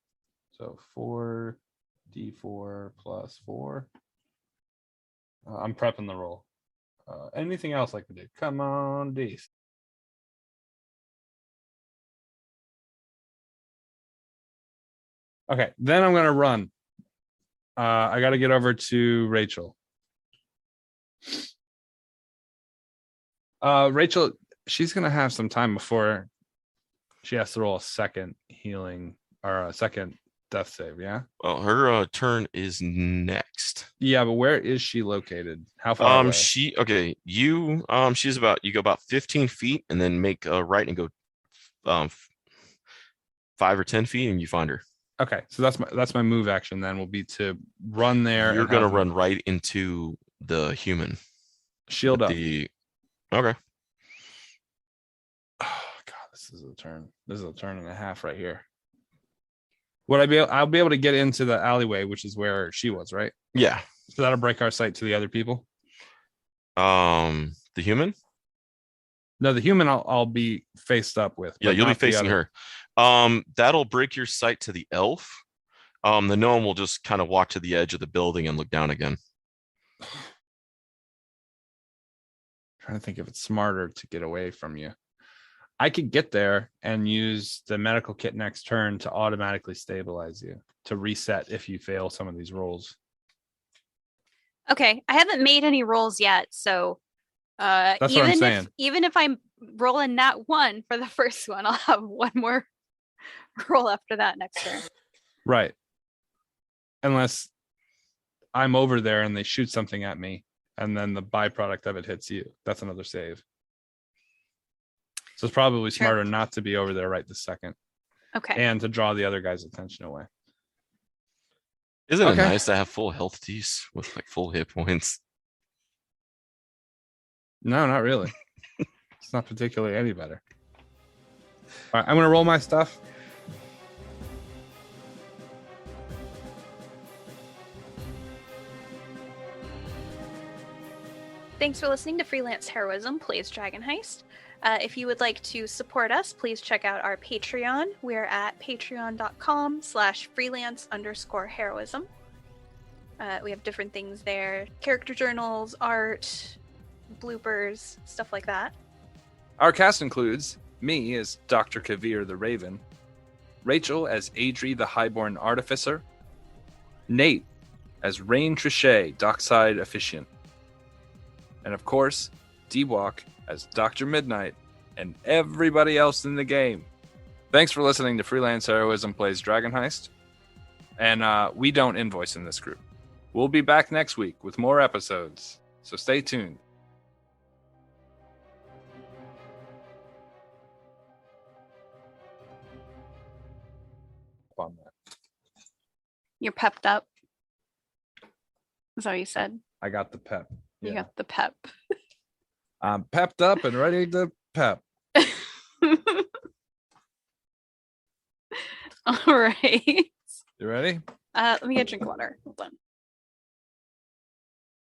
So 4d4 plus 4. I'm prepping the roll. Anything else I can do? Come on, D's. Okay, then I'm gonna run. I got to get over to Rachel. Rachel, she's gonna have some time before she has to roll a second healing or a second death save. Yeah. Well, her turn is next. Yeah, but where is she located? How far away? She's about, you go about 15 feet and then make a right and go 5 or 10 feet and you find her. Okay, so that's my move action then will be to run there. You're gonna run right into the human. Shield up. Okay. Oh God, this is a turn. This is a turn and a half right here. I'll be able to get into the alleyway, which is where she was, right? Yeah. So that'll break our sight to the other people. The human? No, the human I'll be faced up with. Yeah, but you'll be not the facing other. her. That'll break your sight to the elf. The gnome will just kind of walk to the edge of the building and look down again. Trying to think if it's smarter to get away from you. I could get there and use the medical kit next turn to automatically stabilize you, to reset if you fail some of these rolls. Okay, I haven't made any rolls yet, so That's what I'm saying. Even if I'm rolling that one for the first one, I'll have one more roll after that next turn. Right. Unless I'm over there and they shoot something at me, and then the byproduct of it hits you. That's another save. So it's probably smarter not to be over there right this second. Okay. And to draw the other guy's attention away. Isn't it nice to have full health tees with like full hit points? No, not really. It's not particularly any better. All right, I'm going to roll my stuff. Thanks for listening to Freelance Heroism Plays Dragon Heist. If you would like to support us, please check out our Patreon. We're at patreon.com/freelance_heroism. We have different things there. Character journals, art, bloopers, stuff like that. Our cast includes me as Dr. Kavir the Raven, Rachel as Adri the Highborn Artificer, Nate as Rayne Trichet, Dockside Officiant, and of course, D-Walk as Dr. Midnight, and everybody else in the game. Thanks for listening to Freelance Heroism Plays Dragon Heist. And we don't invoice in this group. We'll be back next week with more episodes, so stay tuned. You're pepped up. Is that what you said? I got the pep. You got the pep. I'm pepped up and ready to pep. All right. You ready? Let me get a drink of water. Hold on.